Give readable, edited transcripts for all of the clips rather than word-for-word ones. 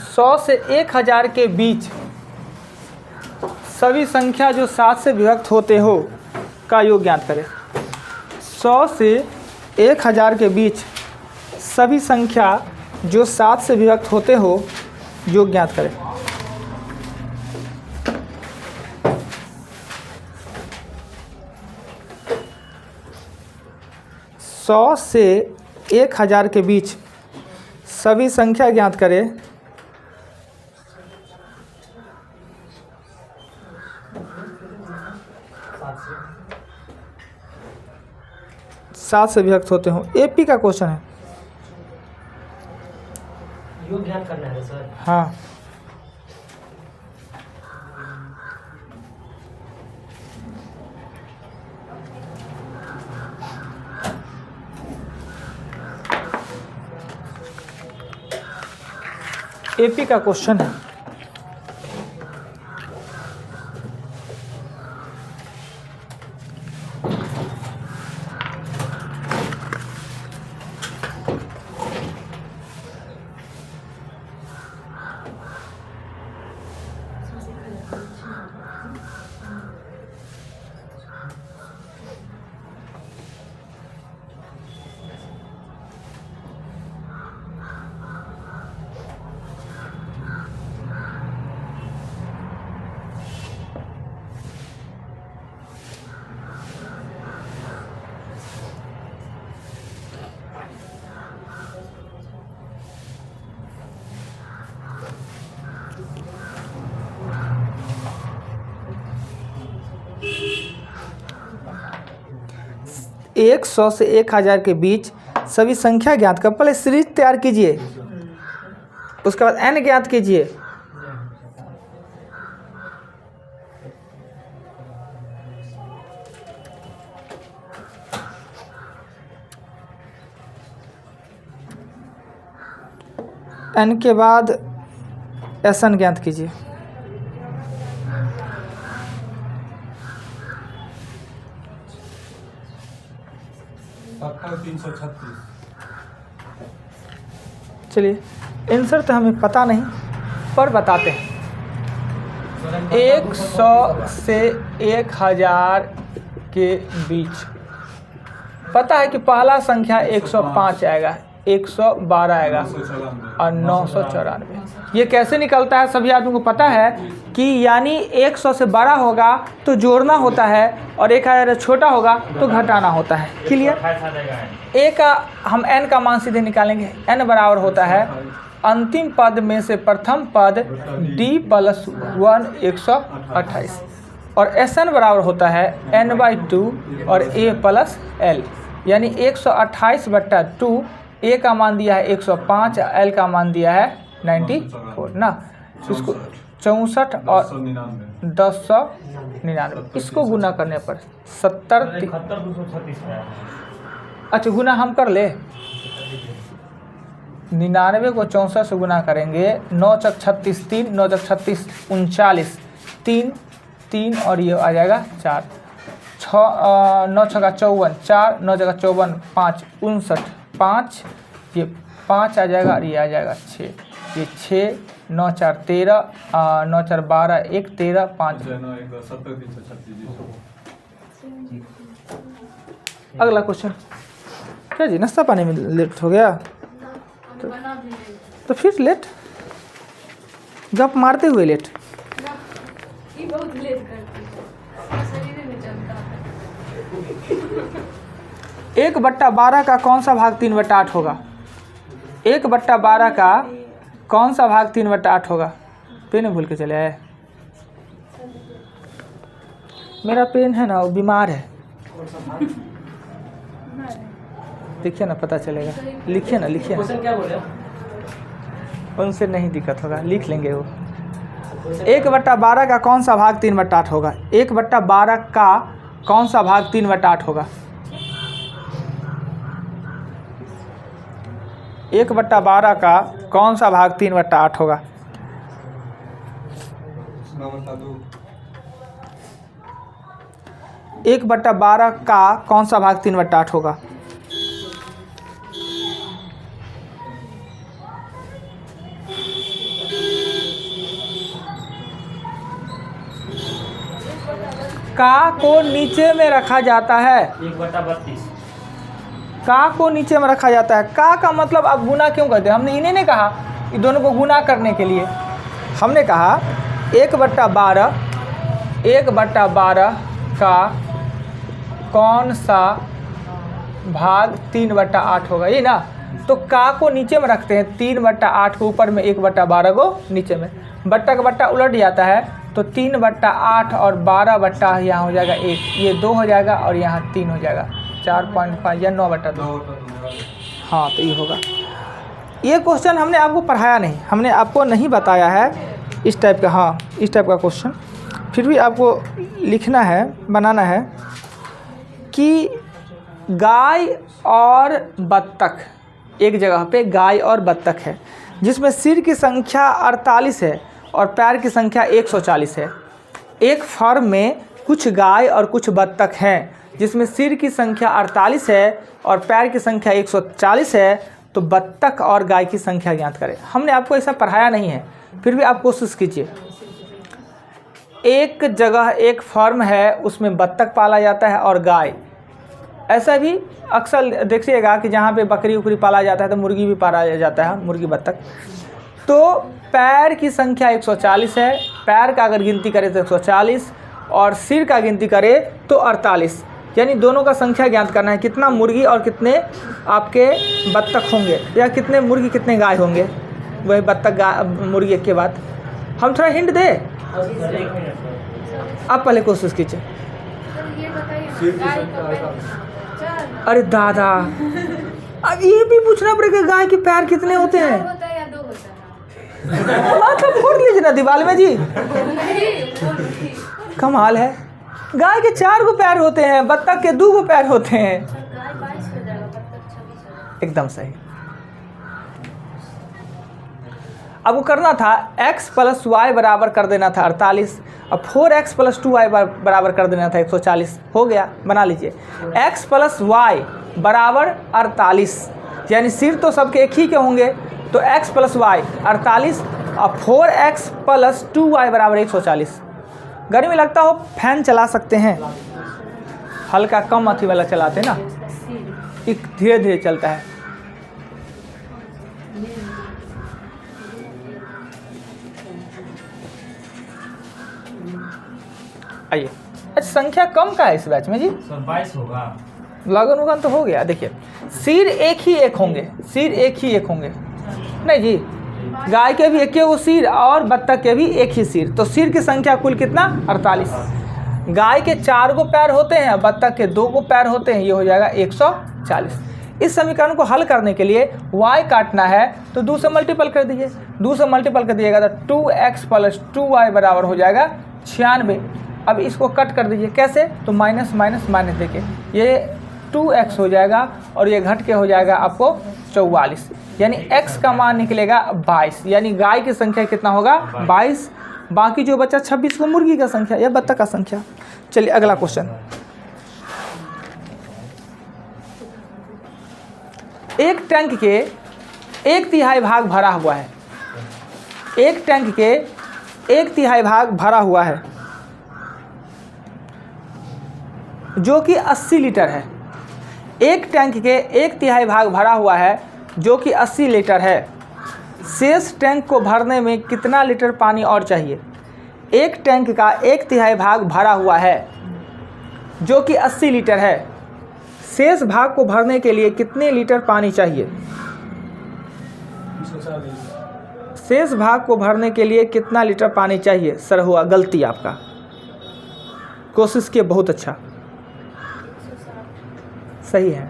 सौ से 1000 के बीच सभी संख्या जो 7 से विभक्त होते हो का योग ज्ञात करें। 100 से 1000 के बीच सभी संख्या जो 7 से विभक्त होते हो योग ज्ञात करें। सौ से 1000 के बीच सभी संख्या ज्ञात करें। 7 से विभक्त होते हो। एपी का क्वेश्चन है। योग ज्ञात करना है सर। हाँ, एपी का क्वेश्चन है। एक 100 से 1000 के बीच सभी संख्या ज्ञात कर। पहले सीरीज तैयार कीजिए, उसके बाद n ज्ञात कीजिए। n के बाद Sn ज्ञात कीजिए। चलिए, आंसर तो हमें पता नहीं पर बताते हैं। 100 से 1000 के बीच पता है कि पहला संख्या 105 आएगा, 112 आएगा और 994। ये कैसे निकलता है सभी आदमी को पता है कि यानी 100 से बड़ा होगा तो जोड़ना होता है और 1000 छोटा होगा तो घटाना होता है। क्लियर? ए का हम n का मान सीधे निकालेंगे। n बराबर होता है अंतिम पद में से प्रथम पद d + 1 128 और Sn बराबर होता है n/2 और a + l, यानी 128/2। a का मान दिया है 105, l का मान दिया है 94 ना। इसको 64 और 1099, इसको गुना करने पर 70। अच्छा, गुना हम कर ले। 99 को 64 से गुना करेंगे। 9 × 36 3, 9 × 36 39, 3 3 और ये आ जाएगा 4। 9 × 54 4, 9 × 54 5 59, 5 ये 5 आ जाएगा और ये आ जाएगा 6, ये 6 9 4 13, 9 4 12 1 13 5। अगला क्वेश्चन। क्या जी, नाश्ता पानी में लेट हो गया तो फिर लेट, गप मारते हुए लेट। बहुत लेट करती है, शरीर में जमता है। 1/12 का कौन सा भाग 3/8 होगा? 1/12 का कौन सा भाग 3/8 होगा? पेन भूल के चले आए। मेरा पेन है ना, वो बीमार है। देखिए ना, पता चलेगा। लिखिए ना, लिखिए ना। क्या बोले? उनसे नहीं दिक्कत होगा, लिख लेंगे वो। 1/12 का कौन सा भाग 3/8 होगा? 1/12 का कौन सा भाग 3/8 होगा? 1/12 का कौन सा भाग 3/8 होगा? 1/12 का कौन सा भाग 3/8 होगा? का को नीचे में रखा जाता है। 1/32। का को नीचे में रखा जाता है। का मतलब आप गुना क्यों करते हैं? हमने इन्हें नहीं कहा कि दोनों को गुना करने के लिए, हमने कहा 1/12 का कौन सा भाग 3/8 होगा, ये ना। तो का को नीचे में रखते हैं, 3/8 को ऊपर में, 1/12 को नीचे में। बट्टा का बट्टा उलट जाता है तो 3/8 और 12 यहाँ हो जाएगा 1, ये 2 हो जाएगा और यहाँ 3 हो जाएगा, 4.5 या 9/2। हाँ तो ये होगा। ये क्वेश्चन हमने आपको पढ़ाया नहीं, हमने आपको नहीं बताया है इस टाइप का। हाँ इस टाइप का क्वेश्चन फिर भी आपको लिखना है, बनाना है कि गाय और बत्तख, एक जगह पे गाय और बत्तख है जिसमें सिर की संख्या 48 है और पैर की संख्या 140 है। एक फार्म में कुछ गाय और कुछ बत्तख हैं जिसमें सिर की संख्या 48 है और पैर की संख्या 140 है, तो बत्तख और गाय की संख्या ज्ञात करें। हमने आपको ऐसा पढ़ाया नहीं है, फिर भी आप कोशिश कीजिए। एक जगह एक फार्म है, उसमें बत्तख पाला जाता है और गाय। ऐसा भी अक्सर देखिएगा कि जहाँ पे बकरी उकरी पाला जाता है तो मुर्गी भी पाला जाता है, मुर्गी बत्तख। तो पैर की संख्या 140 है, पैर का अगर गिनती करें तो 140 और सिर का गिनती करें तो 48, यानी दोनों का संख्या ज्ञात करना है, कितना मुर्गी और कितने आपके बत्तख होंगे, या कितने मुर्गी कितने गाय होंगे। वही बत्तख गाय मुर्गी के बाद हम थोड़ा हिंट दें, आप पहले कोशिश कीजिए। सर ये बताइए गाय का पैर अरे दादा, अब ये भी पूछना पड़ेगा गाय के पैर कितने होते हैं। 4 होता है या 2 होता है? माथा फोड़ लीजिए ना दीवार में जी, नहीं, कमाल है। गाय के 4 गो पैर होते हैं, बत्तख के 2 गो पैर होते हैं। गाय 22 हो जाएगा, बत्तख 26 हो जाएगा। एकदम सही। अब वो करना था x + y बराबर कर देना था 48, अब 4x + 2y बराबर कर देना था 140। हो गया, बना लीजिए। x + y बराबर 48, यानी सिर तो सबके एक ही के होंगे, तो x + y 48 और 4x + 2y बराबर 140। गर्मी लगता हो फैन चला सकते हैं, हल्का कम अथी वाला चलाते हैं ना, एक धीरे धीरे चलता है। आइए, अच्छा संख्या कम का है इस बैच में जी? सर 22 होगा। लगन उगन तो हो गया। देखिए सिर एक ही एक होंगे, सिर एक ही एक होंगे नहीं जी, गाय के भी एक ही वो सिर और बत्तख के भी एक ही सिर, तो सिर की संख्या कुल कितना 48। गाय के 4 गो पैर होते हैं, बत्तख के 2 गो पैर होते हैं, ये हो जाएगा 140। इस समीकरण को हल करने के लिए y काटना है तो 2 से मल्टीपल कर दीजिए, 2 से मल्टीपल कर दिएगा तो 2x + 2y बराबर हो जाएगा 96। अब इसको कट कर दीजिए, कैसे? तो माइनस माइनस माइनस, देखिए ये 2x हो जाएगा और ये घट के हो जाएगा आपको 44, यानी x का मान निकलेगा 22, यानी गाय की संख्या कितना होगा 22, बाकी जो बचा 26 को मुर्गी का संख्या या बत्तख का संख्या। चलिए अगला क्वेश्चन। एक टैंक के 1/3 भाग भरा हुआ है, एक टैंक के 1/3 भाग भरा हुआ है जो कि 80 लीटर है। एक टैंक के 1/3 भाग भरा हुआ है जो कि 80 लीटर है। शेष टैंक को भरने में कितना लीटर पानी और चाहिए? एक टैंक का 1/3 भाग भरा हुआ है जो कि 80 लीटर है, शेष भाग को भरने के लिए कितने लीटर पानी चाहिए? शेष भाग को भरने के लिए कितना लीटर पानी चाहिए? सर हुआ गलती आपका, कोशिश किए, बहुत अच्छा, सही है।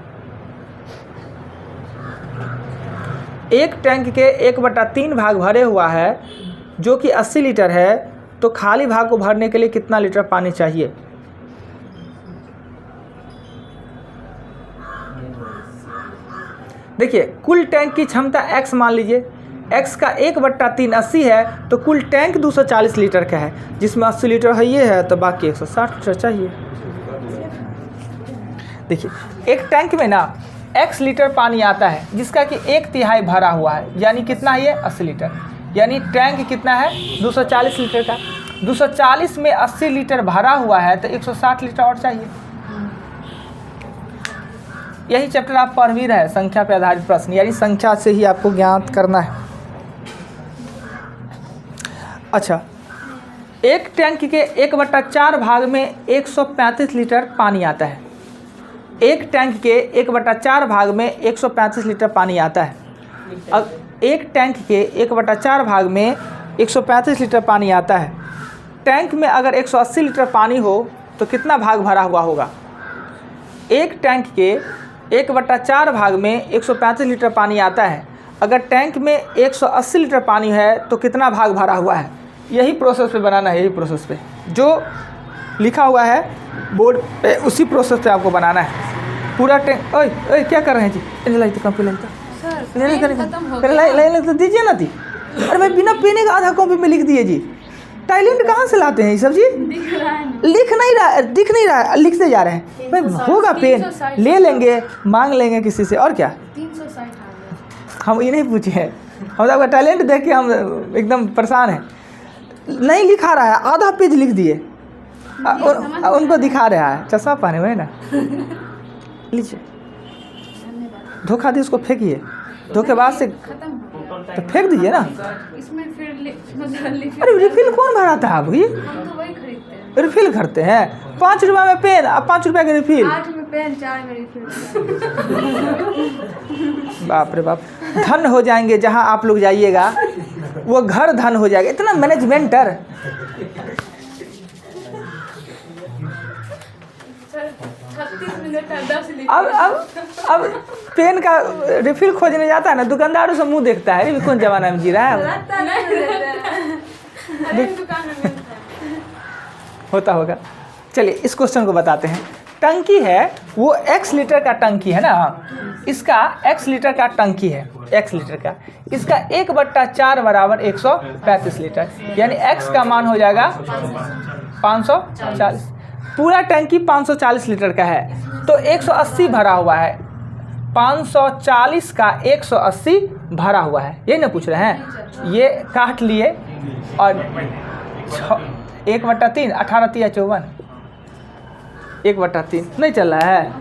एक टैंक के 1/3 भाग भरे हुआ है जो कि 80 लीटर है, तो खाली भाग को भरने के लिए कितना लीटर पानी चाहिए? देखिए कुल टैंक की क्षमता x मान लीजिए, x का 1/3 80 है, तो कुल टैंक 240 लीटर का है, जिसमें 80 लीटर है ये है, तो बाकी 160 लीटर चाहिए। देखिए, एक टैंक में ना x लीटर पानी आता है जिसका कि 1/3 भरा हुआ है, यानी कितना है ये 80 लीटर, यानी टैंक कितना है 240 लीटर का। 240 में 80 लीटर भरा हुआ है तो 160 लीटर और चाहिए। यही चैप्टर आप पढ़ भी रहे हैं, संख्या पे आधारित प्रश्न, यानी संख्या से ही आपको ज्ञात करना है। अच्छा, एक टैंक के 1/4 भाग में 135 लीटर पानी आता है। एक टैंक के 1/4 भाग में 135 लीटर पानी आता है। अब एक टैंक के 1/4 भाग में 135 लीटर पानी आता है। टैंक में अगर 180 लीटर पानी हो तो कितना भाग भरा हुआ होगा? एक टैंक के 1/4 भाग में 135 लीटर पानी आता है, अगर टैंक में 180 लीटर पानी है तो कितना भाग भरा हुआ है? यही प्रोसेस पे बनाना है, यही प्रोसेस पे जो लिखा हुआ है बोर्ड पे, उसी प्रोसेस पे आपको बनाना है पूरा टैंक। ओए ओए क्या कर रहे हैं जी? तो दीजिए ना दी। अरे भाई बिना पेने का आधा कॉपी में लिख दिए जी। टैलेंट कहाँ से लाते हैं ये सब जी? दिख रहा है ना। दिख नहीं रहा है, लिखते जा रहे हैं। भाई होगा पेन, ले लेंगे, मांग लेंगे किसी से, और क्या। 360 हम ये नहीं पूछे हैं, हम तो आपका टैलेंट देख के हम एकदम परेशान हैं। नहीं लिखा रहा है, आधा पेज लिख दिए। उनको दिखा रहा है, चश्मा पहने हुए ना। लीजिए, धोखा दी उसको, फेंकिए। धोखेबाज से खत्म हो गया। तो फेंक दीजिए ना। इसमें फिर मतलब अरे रिफिल कौन भराता है अभी? हम तो वही खरीदते हैं। रिफिल करते हैं 5 रुपये में पेन और 5 रुपये का रिफिल। 8 में पेन, 4 में रिफिल। बाप रे बाप, धन हो जाएंगे जहाँ आप लोग जाइएगा, वो घर धन हो जाएगा। इतना मैनेजमेंटर। सर 36 मिनट और 10 लीटर। अब पेन का रिफिल खोजने जाता है ना, दुकानदारों से मुंह देखता है, ये कौन जमाना में जी रहा है। अरे दुकान में मिलता है। होता होगा। चलिए इस क्वेश्चन को बताते हैं। टंकी है वो x लीटर का टंकी है ना, इसका x लीटर का टंकी है, x लीटर का, इसका 1/4 बराबर 135 लीटर, यानी x का मान हो जाएगा 540। पूरा टंकी 540 लीटर का है तो 180 भरा हुआ है। 540 का 180 भरा हुआ है, ये ना पूछ रहे हैं। ये काट लिए और 1/3, 18 या 54, 1/3 नहीं चल रहा है।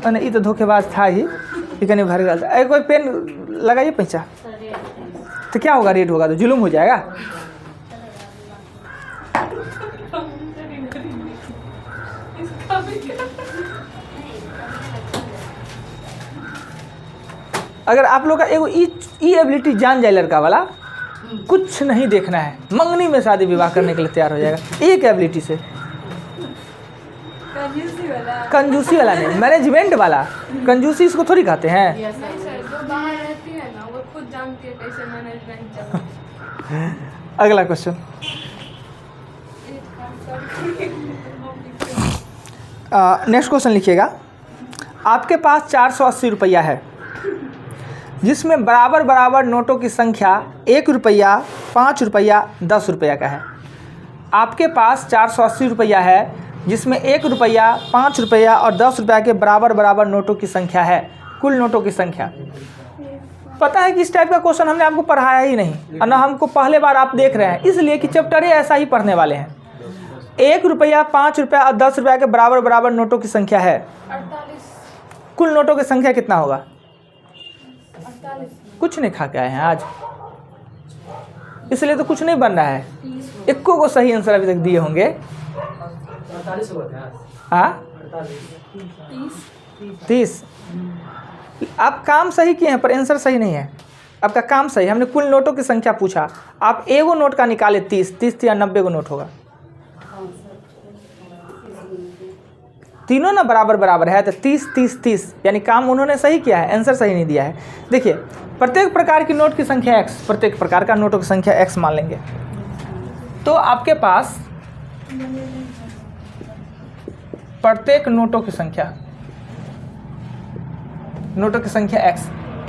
अरे ये तो धोखेबाज था ही, लेकिन भर गया था। कोई पेन लगाइए पैसा, तो क्या होगा? रेड होगा तो जुलूम हो जाएगा। अगर आप लोग का एगो ई एबिलिटी जान जाए लड़का वाला, कुछ नहीं देखना है, मंगनी में शादी विवाह करने के लिए तैयार हो जाएगा एक एबिलिटी से। कंजूसी वाला नहीं, मैनेजमेंट वाला। कंजूसी इसको थोड़ी कहते हैं। नहीं सर, जो बाहर रहती है ना वो खुद जानती है कैसे मैनेजमेंट चलता है। अगला क्वेश्चन, नेक्स्ट क्वेश्चन लिखिएगा। आपके पास 480 रुपया है जिसमें बराबर बराबर नोटों की संख्या 1 रुपया, 5 रुपया, 10 रुपया का है। आपके पास 480 रुपया है जिसमें 1 रुपया, 5 रुपया और 10 रुपया के बराबर बराबर नोटों की संख्या है। कुल नोटों की संख्या। पता है कि इस टाइप का क्वेश्चन हमने आपको पढ़ाया ही नहीं, और ना हमको पहले बार आप देख रहे हैं, इसलिए कि चैप्टर ही ऐसा ही पढ़ने वाले हैं। 1 रुपया, 5 रुपया और 10 रुपया के बराबर बराबर नोटों की संख्या है। 48। कुल नोटों की संख्या कितना होगा? 48। कुछ नहीं खा के आए हैं आज, इसलिए तो कुछ नहीं बन रहा है। 1 को सही आंसर अभी तक दिए होंगे। 48 हुआ था। हाँ 30। आप काम सही किए हैं पर आंसर सही नहीं है। आपका काम सही, हमने कुल नोटों की संख्या पूछा, आप एगो नोट का निकाले 30 या 90 को नोट होगा। तीनों ना बराबर बराबर है तो 30, यानी काम उन्होंने सही किया है, आंसर सही नहीं दिया है। देखिए, प्रत्येक प्रकार की नोट की संख्या x, प्रत्येक प्रकार का नोटों की संख्या x मान लेंगे। तो आपके पास प्रत्येक नोटों की संख्या x,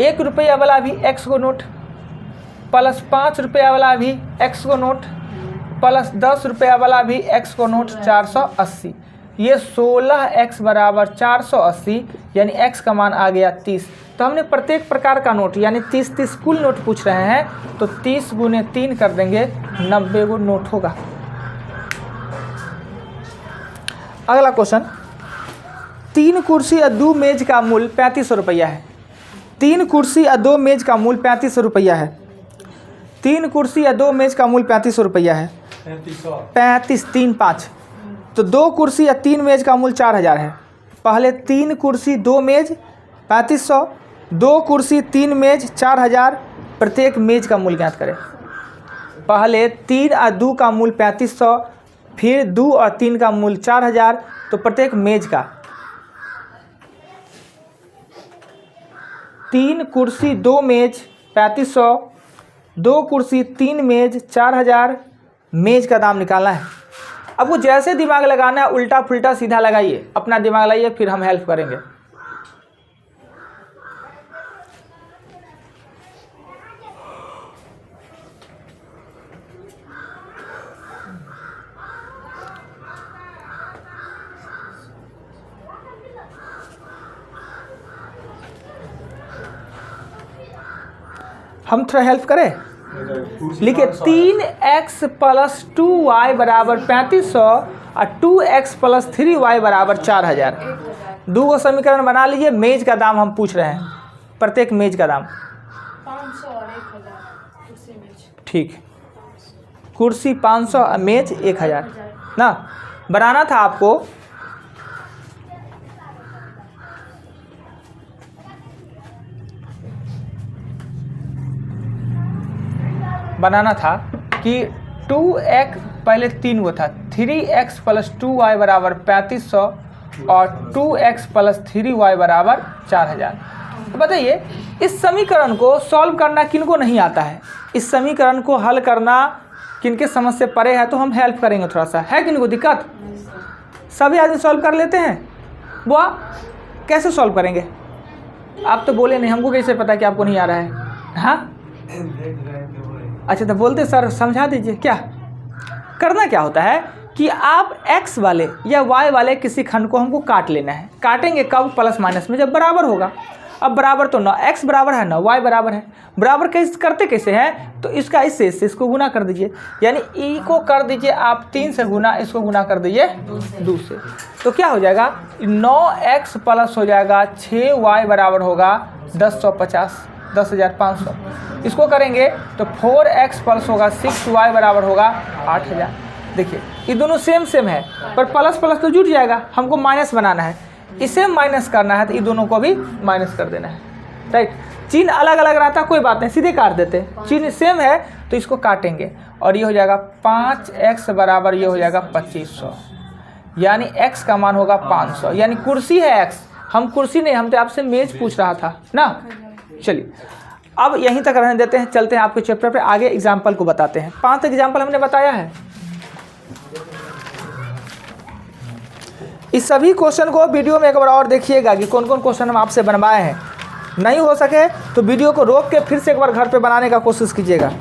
1 रुपया वाला भी x को नोट, प्लस 5 रुपया वाला भी x को नोट, प्लस 10 रुपया वाला भी x को नोट, 480। ये 16x बराबर 480, यानी x का मान आ गया 30। तो हमने प्रत्येक प्रकार का नोट यानी 30 कुल नोट पूछ रहे हैं, तो 30 गुने 3 कर देंगे, 90 गो नोट होगा। अगला क्वेश्चन, 3 कुर्सी और 2 मेज का मूल्य 3500 रुपया है। 3 कुर्सी और 2 मेज का मूल्य 3500 रुपया है। 3 कुर्सी या 2 मेज का मूल्य 3500 रुपया है। 35 3 5, तो 2 कुर्सी या 3 मेज का मूल्य 4000 है। पहले 3 कुर्सी 2 मेज 3500, 2 कुर्सी 3 मेज 4000, प्रत्येक मेज का मूल्य ज्ञात करें। पहले 3 और 2 का मूल्य 3500, फिर 2 और 3 का मूल्य 4000, तो प्रत्येक मेज का 3 कुर्सी 2 मेज 3500, 2 कुर्सी 3 मेज 4000, मेज का दाम निकालना है। अब वो जैसे दिमाग लगाना है उल्टा पुल्टा सीधा लगाइए, अपना दिमाग लगाइए, फिर हम हेल्प करेंगे। हम थोड़ा हेल्प करें, लिखिए 3x प्लस 2y बराबर 3500 और 2x प्लस 3y बराबर 4000। 2 को समीकरण बना लीजिए। मेज का दाम हम पूछ रहे हैं, प्रत्येक मेज का दाम 500 और 1000 कुर्सी मेज। ठीक, कुर्सी 500 और मेज 1000 ना बनाना था आपको। बनाना था कि 2x पहले 3 वो था, 3x प्लस 2y बराबर 3500 और 2x प्लस 3y बराबर 4000। तो बताइए इस समीकरण को सॉल्व करना किनको नहीं आता है? इस समीकरण को हल करना किनके समझ से परे है? तो हम हेल्प करेंगे थोड़ा सा। है किनको दिक्कत? सभी आदमी सॉल्व कर लेते हैं? वाह, कैसे सॉल्व करेंगे? आप तो बोले नहीं, हमको कैसे पता कि आपको नहीं आ रहा है? हाँ अच्छा, तो बोलते सर समझा दीजिए। क्या करना क्या होता है कि आप x वाले या y वाले किसी खंड को हमको काट लेना है। काटेंगे कब? प्लस माइनस में, जब बराबर होगा। अब बराबर तो ना x बराबर है ना y बराबर है। बराबर कैसे करते कैसे हैं? तो इसका इससे इसको गुना कर दीजिए, यानी e को कर दीजिए आप 3 से गुना, इसको गुना कर दीजिए 2 से। तो क्या हो जाएगा? 9x प्लस हो जाएगा 6y बराबर होगा 10,500। इसको करेंगे तो 4x प्लस होगा 6y बराबर होगा 8000। देखिए ये दोनों सेम है, पर प्लस प्लस तो जुट जाएगा। हमको माइनस बनाना है, इसे माइनस करना है, तो ये दोनों को भी माइनस कर देना है। राइट, चिन्ह अलग अलग रहता कोई बात नहीं, सीधे काट देते। चिन्ह सेम है तो इसको काटेंगे और ये हो जाएगा 5x बराबर ये हो जाएगा 2500, यानी x का मान होगा 500। यानी कुर्सी है x, हम कुर्सी नहीं, हम तो आपसे मेज पूछ रहा था ना। चलिए अब यहीं तक रहने देते हैं, चलते हैं आपके चैप्टर पे आगे, एग्जाम्पल को बताते हैं। 5 एग्जाम्पल हमने बताया है। इस सभी क्वेश्चन को वीडियो में एक बार और देखिएगा कि कौन कौन क्वेश्चन हम आपसे बनवाए हैं। नहीं हो सके तो वीडियो को रोक के फिर से एक बार घर पे बनाने का कोशिश कीजिएगा।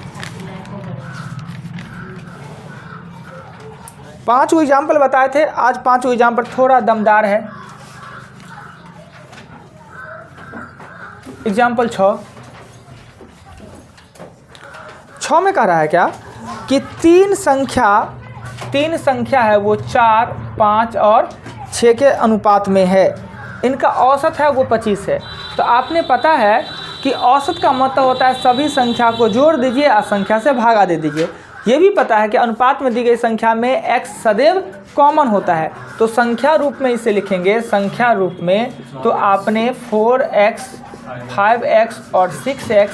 5 एग्जाम्पल बताए थे, आज 5 एग्जाम्पल थोड़ा दमदार है। एग्जाम्पल 6 में कह रहा है क्या कि 3 संख्या है वो 4, 5 और 6 के अनुपात में है। इनका औसत है वो 25 है। तो आपने पता है कि औसत का मतलब होता है सभी संख्या को जोड़ दीजिए और संख्या से भागा दे दीजिए। ये भी पता है कि अनुपात में दी गई संख्या में x सदैव कॉमन होता है। तो संख्या रूप में इसे लिखेंगे, संख्या रूप में। तो आपने 4x, 5x और 6x,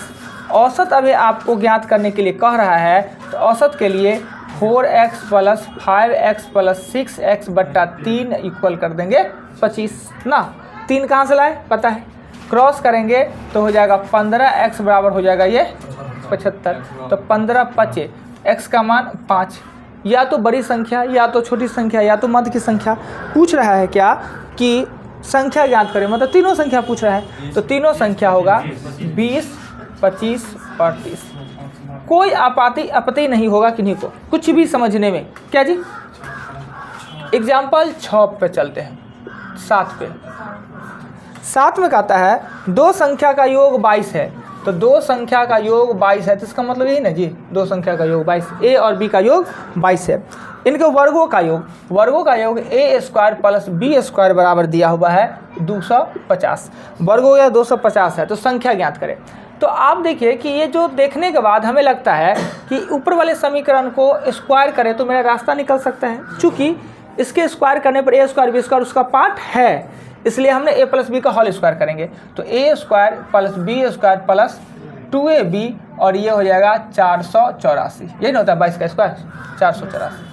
औसत अभी आपको ज्ञात करने के लिए कह रहा है, तो औसत के लिए 4x plus 5x plus 6x बट्टा 3 इक्वल कर देंगे 25 ना। 3 कहाँ से लाए पता है, क्रॉस करेंगे तो हो जाएगा 15x बराबर हो जाएगा ये 75। तो 15 25, x का मान 5। या तो बड़ी संख्या या तो छोटी संख्या या तो मध्य की संख्या पूछ रहा है क्या कि संख्या ज्ञात करें, मतलब तीनों संख्या पूछ रहा है। तो तीनों संख्या होगा 20, 25 और 30। कोई आपत्ति नहीं होगा किन्हीं को कुछ भी समझने में। क्या जी? एग्जाम्पल 6 पे चलते हैं, 7 पे। 7 में कहता है दो संख्या का योग 22 है, तो दो संख्या का योग 22 है, तो इसका मतलब यही ना जी, दो संख्या का योग 22, ए और बी का योग 22 है। इनके वर्गों का योग ए स्क्वायर प्लस बी स्क्वायर बराबर दिया हुआ है 250, वर्ग हो गया 250 है, तो संख्या ज्ञात करें। तो आप देखिए कि ये जो देखने के बाद हमें लगता है कि ऊपर वाले समीकरण को स्क्वायर करें तो मेरा रास्ता निकल सकता है, चूँकि इसके स्क्वायर करने पर ए स्क्वायर बी स्क्वायर उसका पार्ट है, इसलिए हमने ए प्लस बी का होल स्क्वायर करेंगे, तो A square plus B square plus 2ab और ये हो जाएगा 484, यही ना होता है 22 का स्क्वायर 484।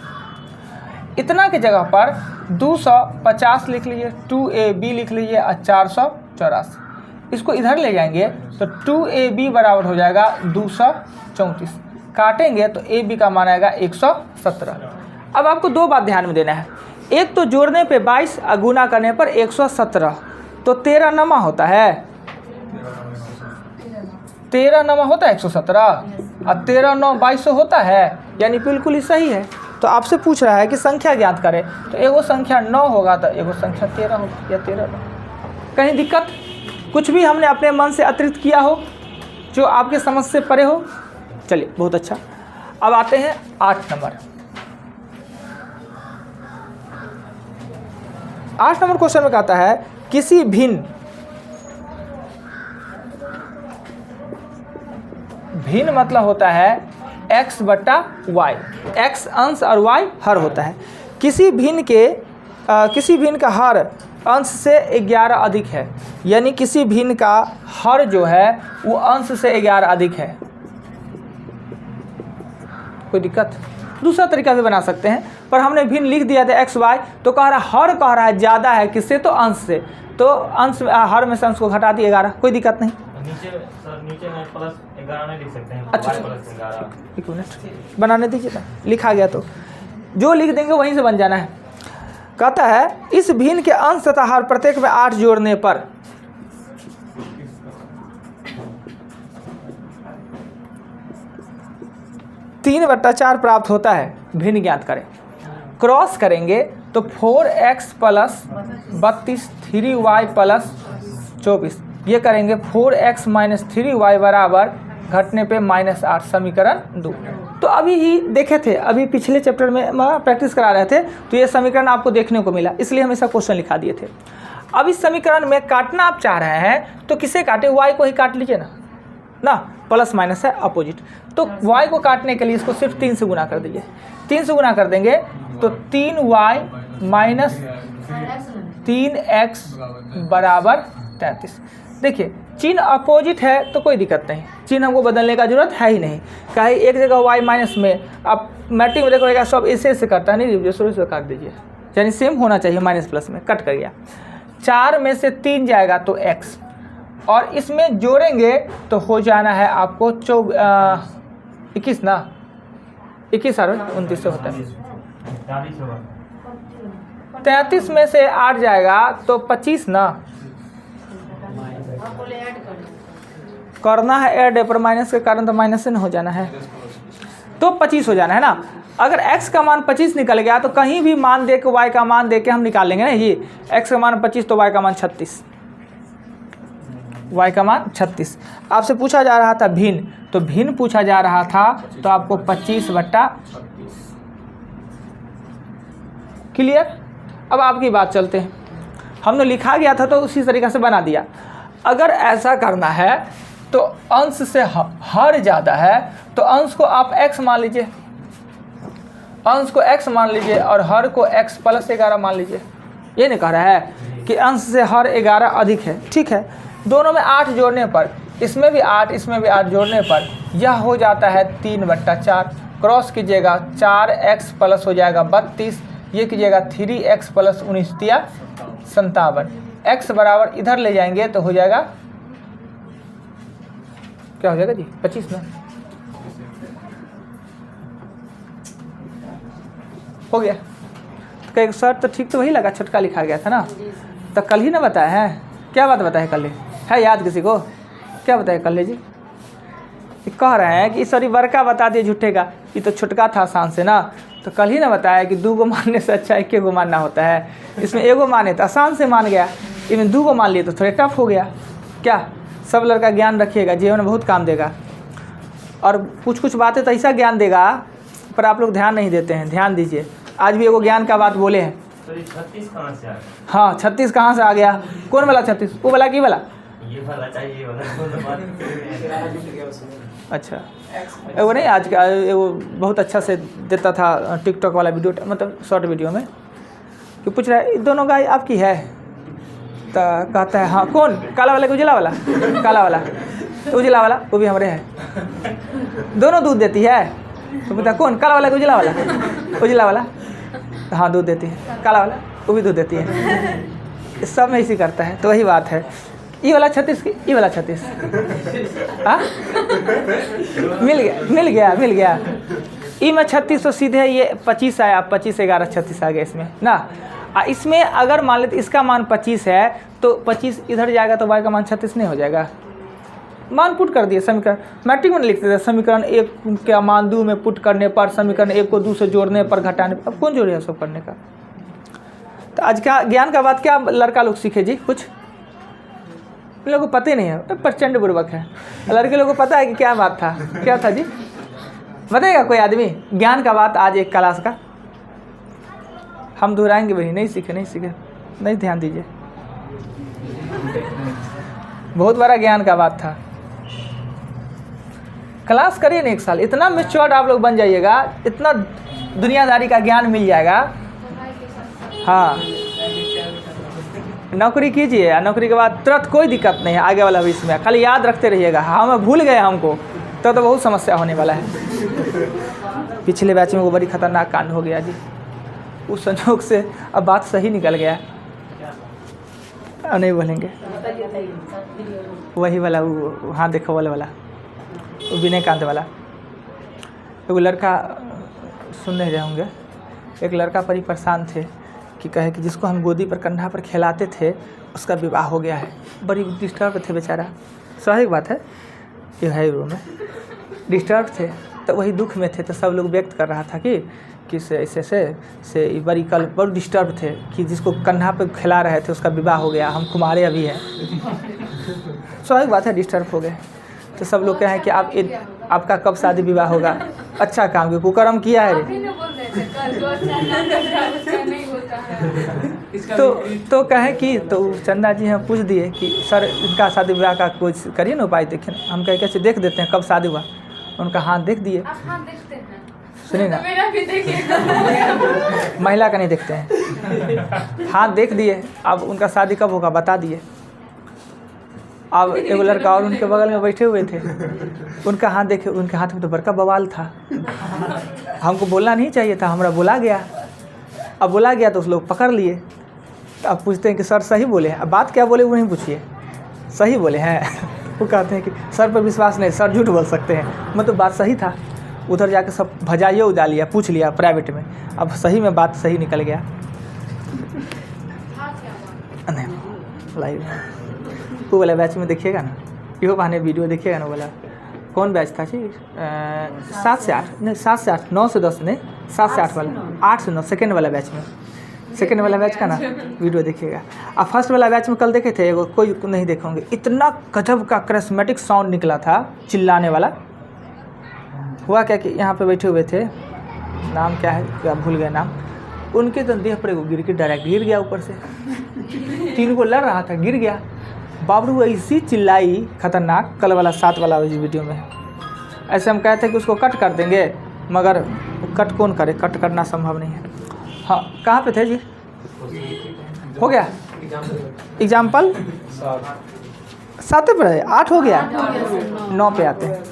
इतना की जगह पर 250 लिख लीजिए, 2ab लिख लीजिए और 484, इसको इधर ले जाएंगे तो 2ab बराबर हो जाएगा 234, काटेंगे तो ab का मान आएगा 117। अब आपको दो बात ध्यान में देना है, एक तो जोड़ने पे 22 और गुना करने पर 117, तो 13 नमा होता है, 13 नमा होता है 117 और 13 9 2200 होता है, यानी बिल्कुल ही सही है। तो आपसे पूछ रहा है कि संख्या ज्ञात करें, तो एगो संख्या 9 होगा तो एगो संख्या 13 होगा, या 13 9। कहीं दिक्कत, कुछ भी हमने अपने मन से अतिरिक्त किया हो जो आपके समझ से परे हो? चलिए बहुत अच्छा। अब आते हैं 8 नंबर। 8 नंबर क्वेश्चन में कहता है किसी भिन्न मतलब होता है x बटा y, x अंश और y हर होता है। किसी भिन्न का हर अंश से 11 अधिक है, यानी किसी भिन्न का हर जो है वो अंश से 11 अधिक है। कोई दिक्कत? दूसरा तरीका भी बना सकते हैं, पर हमने भिन्न लिख दिया था x y, तो कह रहा है हर कह रहा है ज़्यादा है किससे, तो अंश से, तो अंश हर में से अंश को घटा दिए 11, कोई दिक्कत नहीं। नीचे में प्लस 11 नहीं लिख सकते हैं, अच्छा प्लस 11 एक मिनट बनाने दीजिए ना, लिखा गया तो जो लिख देंगे वहीं से बन जाना है। कहता है इस भिन्न के अंश तथा हर प्रत्येक में 8 जोड़ने पर तीन बट्टा 4 प्राप्त होता है, भिन्न ज्ञात करें। क्रॉस करेंगे तो 4x प्लस 32 3y प्लस 24, ये करेंगे 4x माइनस 3y बराबर घटने पे -8, समीकरण 2। तो अभी ही देखे थे, अभी पिछले चैप्टर में प्रैक्टिस करा रहे थे, तो ये समीकरण आपको देखने को मिला, इसलिए हम ऐसा क्वेश्चन लिखा दिए थे। अब इस समीकरण में काटना आप चाह रहे हैं तो किसे काटे, y को ही काट लीजिए ना, प्लस माइनस है अपोजिट, तो y को काटने के लिए इसको सिर्फ 3 से गुना कर दीजिए। 3 से गुना कर देंगे तो 3y माइनस 3x बराबर 33। देखिए चिन्ह अपोजिट है तो कोई दिक्कत नहीं, चिन्ह हमको बदलने का जरूरत है ही नहीं, कहीं एक जगह y माइनस में, अब मैट्रिक में देखो सब ऐसे करता है, नहीं शुरू से काट दीजिए, यानी सेम होना चाहिए, माइनस प्लस में कट कर गया। 4 में से 3 जाएगा तो x, और इसमें जोड़ेंगे तो हो जाना है आपको 21 ना, 21 और 29 से होता है 33 में से 8 जाएगा तो 25 ना, करना है ऐड, पर माइनस के कारण तो माइनस से न हो जाना है, तो 25 हो जाना है ना। अगर x का मान 25 निकल गया तो कहीं भी मान दे के y का मान दे के हम निकाल लेंगे ना, ये x का मान 25 तो y का मान 36, y का मान 36। आपसे पूछा जा रहा था भिन्न, तो भिन्न पूछा जा रहा था तो आपको 25 बट्टा, क्लियर। अब आपकी बात चलते हैं, हमने लिखा गया था तो उसी तरीक़े से बना दिया। अगर ऐसा करना है तो अंश से हर ज़्यादा है तो अंश को आप x मान लीजिए, अंश को x मान लीजिए और हर को x प्लस 11 मान लीजिए। ये नहीं कह रहा है कि अंश से हर 11 अधिक है, ठीक है। दोनों में 8 जोड़ने पर, इसमें भी 8 इसमें भी 8 जोड़ने पर यह हो जाता है 3 बट्टा 4। क्रॉस कीजिएगा 4x प्लस हो जाएगा 32, ये कीजिएगा 3x प्लस 19 दिया 57, x बराबर इधर ले जाएंगे तो हो जाएगा, क्या हो जाएगा जी 25 में हो गया। तो कहीं सर तो ठीक तो वही लगा, छटका लिखा गया था ना, तो कल ही ना बताया है, क्या बात बताया कल है, याद किसी को क्या बताया कल जी? कह रहे हैं कि सॉरी बड़का बता दिए झूठे का, ये तो छुटका था आसान से ना, तो कल ही ना बताया कि 2 को मानने से अच्छा 1 को मानना होता है। इसमें 1 को माने तो आसान से मान गया, इसमें 2 को मान लिए तो थोड़ा टफ हो गया। क्या सब लड़का ज्ञान रखिएगा, जीवन में बहुत काम देगा। और कुछ बातें तो ऐसा ज्ञान देगा पर आप लोग ध्यान नहीं देते हैं, ध्यान दीजिए। आज भी एगो ज्ञान का बात बोले हैं। तो ये 36 कहाँ से आ गया? हाँ 36 कहाँ से आ गया? कौन वाला 36? वो वाला की वाला? ये वाला चाहिए, ये वाला तो बात अच्छा वो नहीं, आज का वो बहुत अच्छा से देता था टिकटॉक वाला वीडियो, मतलब शॉर्ट वीडियो में, कि पूछ रहा है दोनों गाय आपकी है? तो कहता है हाँ। कौन? काला वाला कि उजला वाला? काला वाला। तो उजला वाला वो भी हमारे है। दोनों दूध देती है? तो पता कौन? काला वाला कि उजला वाला? उजला वाला। हाँ दूध देती है। काला वाला वो भी दूध देती है। सब में इसी करता है। तो वही बात है, ये वाला 36 की, ये वाला 36। हाँ मिल गया। ई में 36 तो सीधे ये 25 आया, 25 11 36 आ गया इसमें ना। इसमें अगर मान लेते इसका मान 25 है तो 25 इधर जाएगा तो y का मान 36 नहीं हो जाएगा? मान पुट कर दिए समीकरण, मैट्रिक में लिखते थे समीकरण 1 का मान 2 में पुट करने पर, समीकरण 1 को 2 से जोड़ने पर, घटाने पर। अब कौन जोड़े है सब करने का? तो आज का ज्ञान का बात क्या लड़का लोग सीखे जी? कुछ इन लोगों को पता ही नहीं है, प्रचंड बुर्बक है। लड़के लोगों को पता है कि क्या बात था, क्या था जी? बताएगा कोई आदमी ज्ञान का बात आज एक क्लास का? हम दोहराएंगे वही, नहीं सीखे, नहीं ध्यान दीजिए। बहुत बड़ा ज्ञान का बात था। क्लास करिए ना 1 साल, इतना मैच्योर्ड आप लोग बन जाइएगा, इतना दुनियादारी का ज्ञान मिल जाएगा। हाँ नौकरी कीजिए, नौकरी के बाद तुरंत कोई दिक्कत नहीं है आगे वाला भविष्य में। खाली याद रखते रहिएगा। हम भूल गए हमको तो बहुत समस्या होने वाला है। पिछले बैच में वो बड़ी खतरनाक कांड हो गया जी, उस संयोग से अब बात सही निकल गया। नहीं बोलेंगे वही वाला, वो हाँ देखो वाला वो विनय कांत वाला। वो लड़का सुनने जाऊँगे, एक लड़का बड़ी परेशान थे कि कहे कि जिसको हम गोदी पर कंधा पर खिलाते थे उसका विवाह हो गया है। बड़ी डिस्टर्ब थे बेचारा, स्वाभाविक बात है, ये है रूम में डिस्टर्ब थे। तो वही दुख में थे, तो सब लोग व्यक्त कर रहा था कि से बड़ी कल बहुत डिस्टर्ब थे कि जिसको कंधा पे खिला रहे थे उसका विवाह हो गया, हम कुमारे अभी हैं। स्वाभाविक बात है, डिस्टर्ब हो गए। तो सब लोग कहें कि आपका कब शादी विवाह होगा? अच्छा काम किया, कुकर्म किया है रे। तो कहें कि तो चंदा जी हम पूछ दिए कि सर इनका शादी विवाह का कुछ करिए ना उपाय, देखें। हम कहे कैसे देख देते हैं कब शादी हुआ? उनका हाथ देख दिए। सुनिए ना, महिला का नहीं देखते हैं, हाथ देख दिए। अब उनका शादी कब होगा बता दिए। अब एगो लड़का और उनके बगल में बैठे हुए थे, उनका हाथ देखे, उनके हाथ में तो बड़का बवाल था। हमको बोलना नहीं चाहिए था, हमरा बोला गया। अब बोला गया तो उस लोग पकड़ लिए। तो अब पूछते हैं कि सर सही बोले हैं? अब बात क्या बोले वो नहीं पूछिए, सही बोले हैं? वो कहते हैं कि सर पर विश्वास नहीं, सर झूठ बोल सकते हैं। मतलब बात सही था। उधर जाके सब भजाइए उड़ा लिया, पूछ लिया प्राइवेट में। अब सही में बात सही निकल गया। नहीं लाइव वो वाला बैच में देखिएगा ना, इहो बहाने वीडियो देखिएगा ना। वाला कौन बैच था जी? 7 से 8 नहीं, 7 से 8, 9 से 10 नहीं, 7 से 8 वाला, 8 से 9 सेकेंड वाला बैच में, सेकेंड वाला बैच का ना वीडियो देखिएगा। अब फर्स्ट वाला बैच में कल देखे थे, एगो कोई नहीं देखे होंगे, इतना गजब का करिश्मेटिक साउंड निकला था, चिल्लाने वाला। हुआ क्या कि यहाँ पे बैठे हुए थे, नाम क्या है क्या भूल गए नाम, उनके तो देह पर गिर के डायरेक्ट गिर गया ऊपर से। 3 को लड़ रहा था, गिर गया। बाबरू ऐसी चिल्लाई खतरनाक, कल वाला 7 वाला वीडियो में। ऐसे हम कहते हैं कि उसको कट कर देंगे, मगर कट कौन करे, कट करना संभव नहीं है। हाँ कहाँ पे थे जी? हो गया एग्जाम्पल 7 पे है, 8 हो गया, 9 पे आते हैं।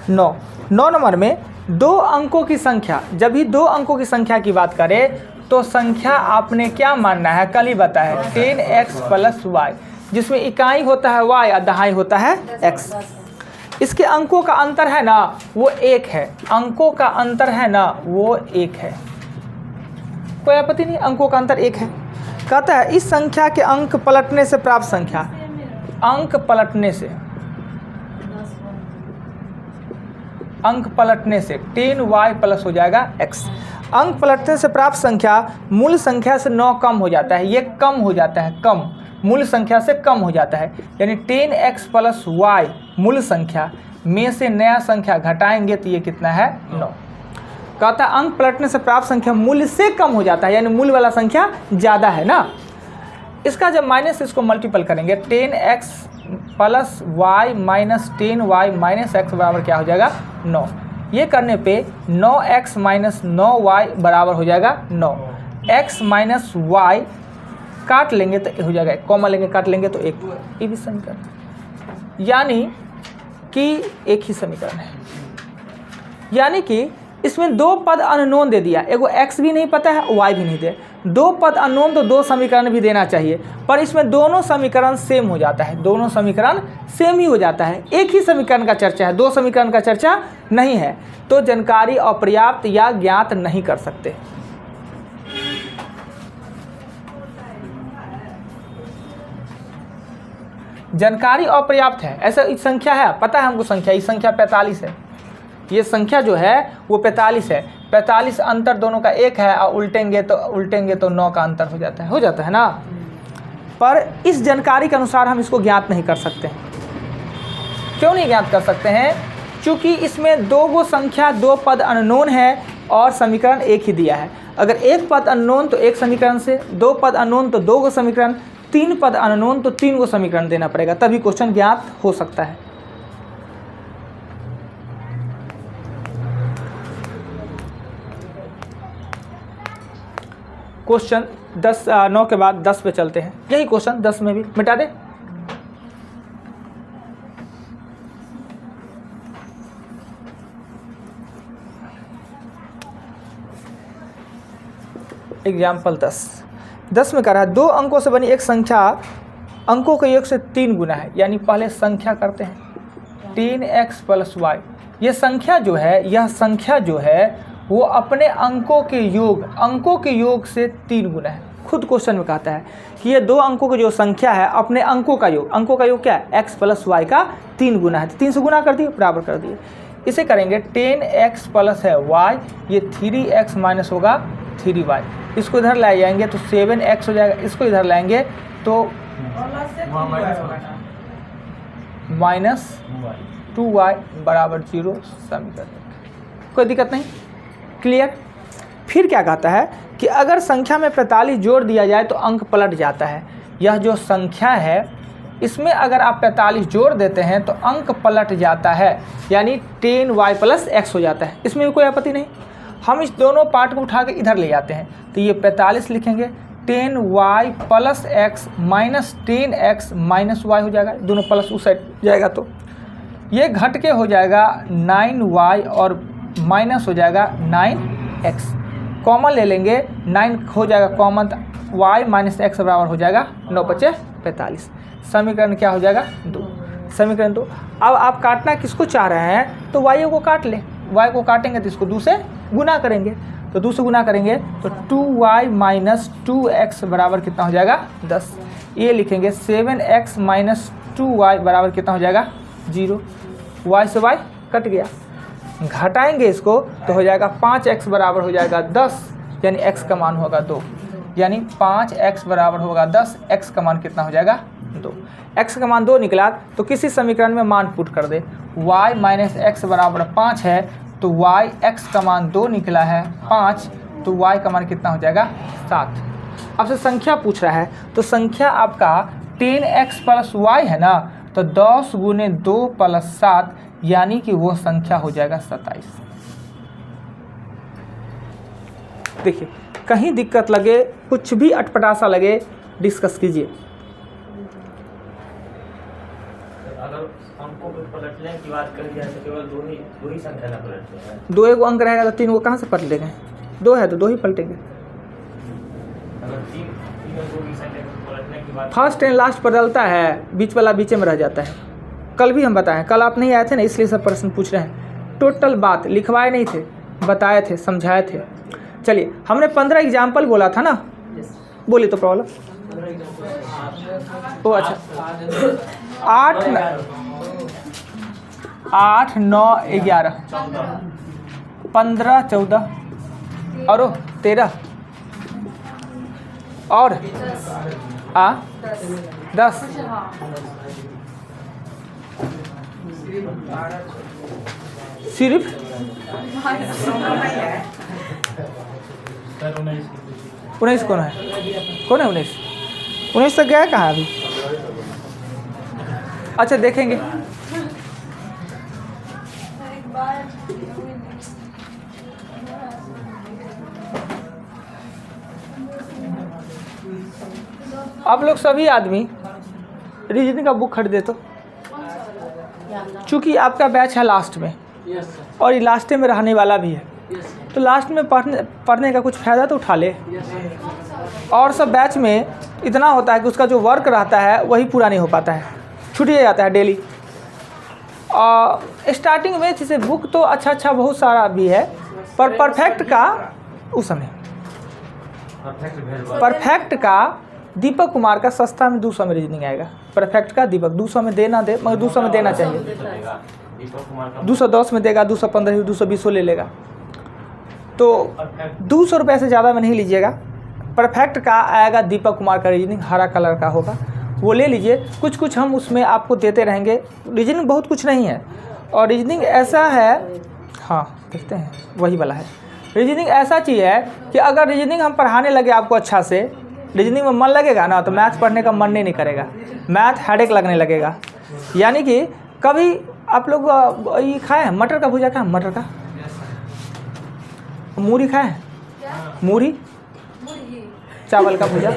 9 नंबर में 2 अंकों की संख्या, जब भी 2 अंकों की संख्या की बात करें तो संख्या आपने क्या मानना है? कल ही बताया 10x + y, जिसमें इकाई होता है y और दहाई होता है x। इसके अंकों का अंतर है ना वो 1 है, अंकों का अंतर है ना वो 1 है, कोई आपत्ति नहीं, अंकों का अंतर 1 है। कहता है इस संख्या के अंक पलटने से प्राप्त संख्या, अंक पलटने से अंक पलटने से 10y प्लस हो जाएगा x। अंक पलटने से प्राप्त संख्या मूल संख्या से 9 कम हो जाता है, ये कम हो जाता है, कम मूल संख्या से कम हो जाता है, यानी 10x प्लस y मूल संख्या में से नया संख्या घटाएंगे तो ये कितना है 9। कहता है अंक पलटने से प्राप्त संख्या मूल्य से कम हो जाता है, यानी मूल वाला संख्या ज़्यादा है ना। इसका जब माइनस इसको मल्टीपल करेंगे 10x plus y minus 10y minus x बराबर क्या हो जाएगा 9। ये करने पे 9x माइनस 9y बराबर हो जाएगा 9। x माइनस y काट लेंगे तो हो जाएगा, कॉमा लेंगे काट लेंगे तो 1। ये भी समीकरण, यानी कि एक ही समीकरण है, यानी कि इसमें दो पद अननोन दे दिया, एगो x भी नहीं पता है y भी नहीं दे। दो पद अननोन तो दो समीकरण भी देना चाहिए, पर इसमें दोनों समीकरण सेम हो जाता है, दोनों समीकरण सेम ही हो जाता है। एक ही समीकरण का चर्चा है, दो समीकरण का चर्चा नहीं है, तो जानकारी अपर्याप्त या ज्ञात नहीं कर सकते। जानकारी अपर्याप्त है, ऐसा संख्या है, पता है हमको संख्या, ये संख्या 45 है, ये संख्या जो है वो 45 है। 45 अंतर दोनों का 1 है और उल्टेंगे तो 9 का अंतर हो जाता है ना। पर इस जानकारी के अनुसार हम इसको ज्ञात नहीं कर सकते। क्यों नहीं ज्ञात कर सकते हैं? क्योंकि इसमें दो गो संख्या, दो पद अननोन है और समीकरण एक ही दिया है। अगर एक पद अननोन तो एक समीकरण से, दो पद अननोन तो दो गो समीकरण, तीन पद अननोन तो तीन गो समीकरण देना पड़ेगा, तभी क्वेश्चन ज्ञात हो सकता है। क्वेश्चन 9 के बाद 10 पे चलते हैं। यही क्वेश्चन 10 में भी मिटा दे। एग्जाम्पल 10 में कह रहा है, दो अंकों से बनी एक संख्या अंकों के योग से 3 गुना है, यानी पहले संख्या करते हैं 10x प्लस y। यह संख्या जो है वो अपने अंकों के योग से 3 गुना है। खुद क्वेश्चन में कहता है कि ये दो अंकों की जो संख्या है अपने अंकों का योग क्या है, x प्लस वाई का 3 गुना है। तो 3 से गुना कर दिए, बराबर कर दिए। इसे करेंगे 10x प्लस है y, ये 3x माइनस होगा 3y। इसको इधर लाए जाएंगे तो 7x हो जाएगा, इसको इधर लाएंगे तो माइनस 2y बराबर 0 समीकरण। कोई दिक्कत नहीं, क्लियर। फिर क्या कहता है कि अगर संख्या में 45 जोड़ दिया जाए तो अंक पलट जाता है। यह जो संख्या है इसमें अगर आप 45 जोड़ देते हैं तो अंक पलट जाता है, यानी 10y प्लस x हो जाता है। इसमें भी कोई आपत्ति नहीं। हम इस दोनों पार्ट को उठा के इधर ले जाते हैं तो ये 45 लिखेंगे, 10y plus x minus 10x minus y हो जाएगा, दोनों प्लस उस साइड जाएगा तो ये घट के हो जाएगा 9y और माइनस हो जाएगा 9x। कॉमन ले लेंगे, 9 हो जाएगा कॉमन, y माइनस x बराबर हो जाएगा 9 × 5 = 45। समीकरण क्या हो जाएगा 2, समीकरण 2। अब आप काटना किसको चाह रहे हैं तो y को काट लें, y को काटेंगे तो इसको 2 से गुना करेंगे, तो 2 से गुना करेंगे तो 2y माइनस 2x बराबर कितना हो जाएगा 10। ये लिखेंगे 7x माइनस 2y बराबर कितना हो जाएगा 0। y से y कट गया, घटाएंगे इसको तो हो जाएगा 5x बराबर हो जाएगा 10, यानी x का मान होगा 2, यानी 5x बराबर होगा 10, x का मान कितना हो जाएगा 2। x का मान 2 निकला तो किसी समीकरण में मान पुट कर दे, y माइनस x बराबर 5 है तो y x का मान 2 निकला है 5, तो y का मान कितना हो जाएगा 7। अब से संख्या पूछ रहा है तो संख्या आपका 10x प्लस y है ना, तो 10 गुने 2 प्लस 7, यानी कि वो संख्या हो जाएगा 27। देखिए कहीं दिक्कत लगे, कुछ भी अटपटासा लगे, डिस्कस कीजिए। अगर अंकों को पलटने की बात करी जाए तो केवल दो ही संख्या ना पलटते हैं। 2 एगो अंक रहेगा तो 3 को कहाँ से पलटेंगे? 2 है तो 2 ही पलटेंगे। अगर तीन दो की संख्या को पलटने की बात, फर्स्ट एंड लास्ट बदलता है, बीच वाला बीचे में रह जाता है। कल भी हम बताएं, कल आप नहीं आए थे ना, इसलिए सब प्रश्न पूछ रहे हैं। टोटल बात लिखवाए नहीं थे, बताए थे, समझाए थे। चलिए हमने 15 एग्जाम्पल बोला था ना, बोली तो प्रॉब्लम। ओ अच्छा 8 8 9 11 15 14 और 13 और 10 सिर्फ सर 19 कौन है 19 तक गया कहाँ अभी? अच्छा देखेंगे। एक बार आप लोग सभी आदमी रीजनिंग का बुक खरीदे तो, चूँकि आपका बैच है लास्ट में यस सर और ये लास्ट में रहने वाला भी है, यस तो लास्ट में पढ़ने का कुछ फ़ायदा तो उठा ले। यस और सब बैच में इतना होता है कि उसका जो वर्क रहता है वही पूरा नहीं हो पाता है, छूट ही जाता है डेली। स्टार्टिंग में जैसे बुक तो अच्छा बहुत सारा भी है, पर परफेक्ट का उस समय परफेक्ट का दीपक कुमार का सस्ता में 200 में रीजनिंग आएगा। परफेक्ट का दीपक 200 में देना दे, मगर 200 में देना चाहिए। दीपक कुमार का 210 में देगा, 215 220 ले लेगा। तो 200 रुपये से ज़्यादा में नहीं लीजिएगा। परफेक्ट का आएगा दीपक कुमार का रीजनिंग, हरा कलर का होगा, वो ले लीजिए। कुछ हम उसमें आपको देते रहेंगे। रीजनिंग बहुत कुछ नहीं है, और रीजनिंग ऐसा है, हाँ देखते हैं वही वाला है। रीजनिंग ऐसा चीज़ है कि अगर रीजनिंग हम पढ़ाने लगे आपको अच्छा से, रीजनिंग में मन लगेगा ना, तो मैथ पढ़ने का मन नहीं करेगा, मैथ हेडेक लगने लगेगा। यानी कि कभी आप लोग ये खाए हैं मटर का भुजा, खाए मटर का मूरी खाए हैं? मूरी चावल का भुजा,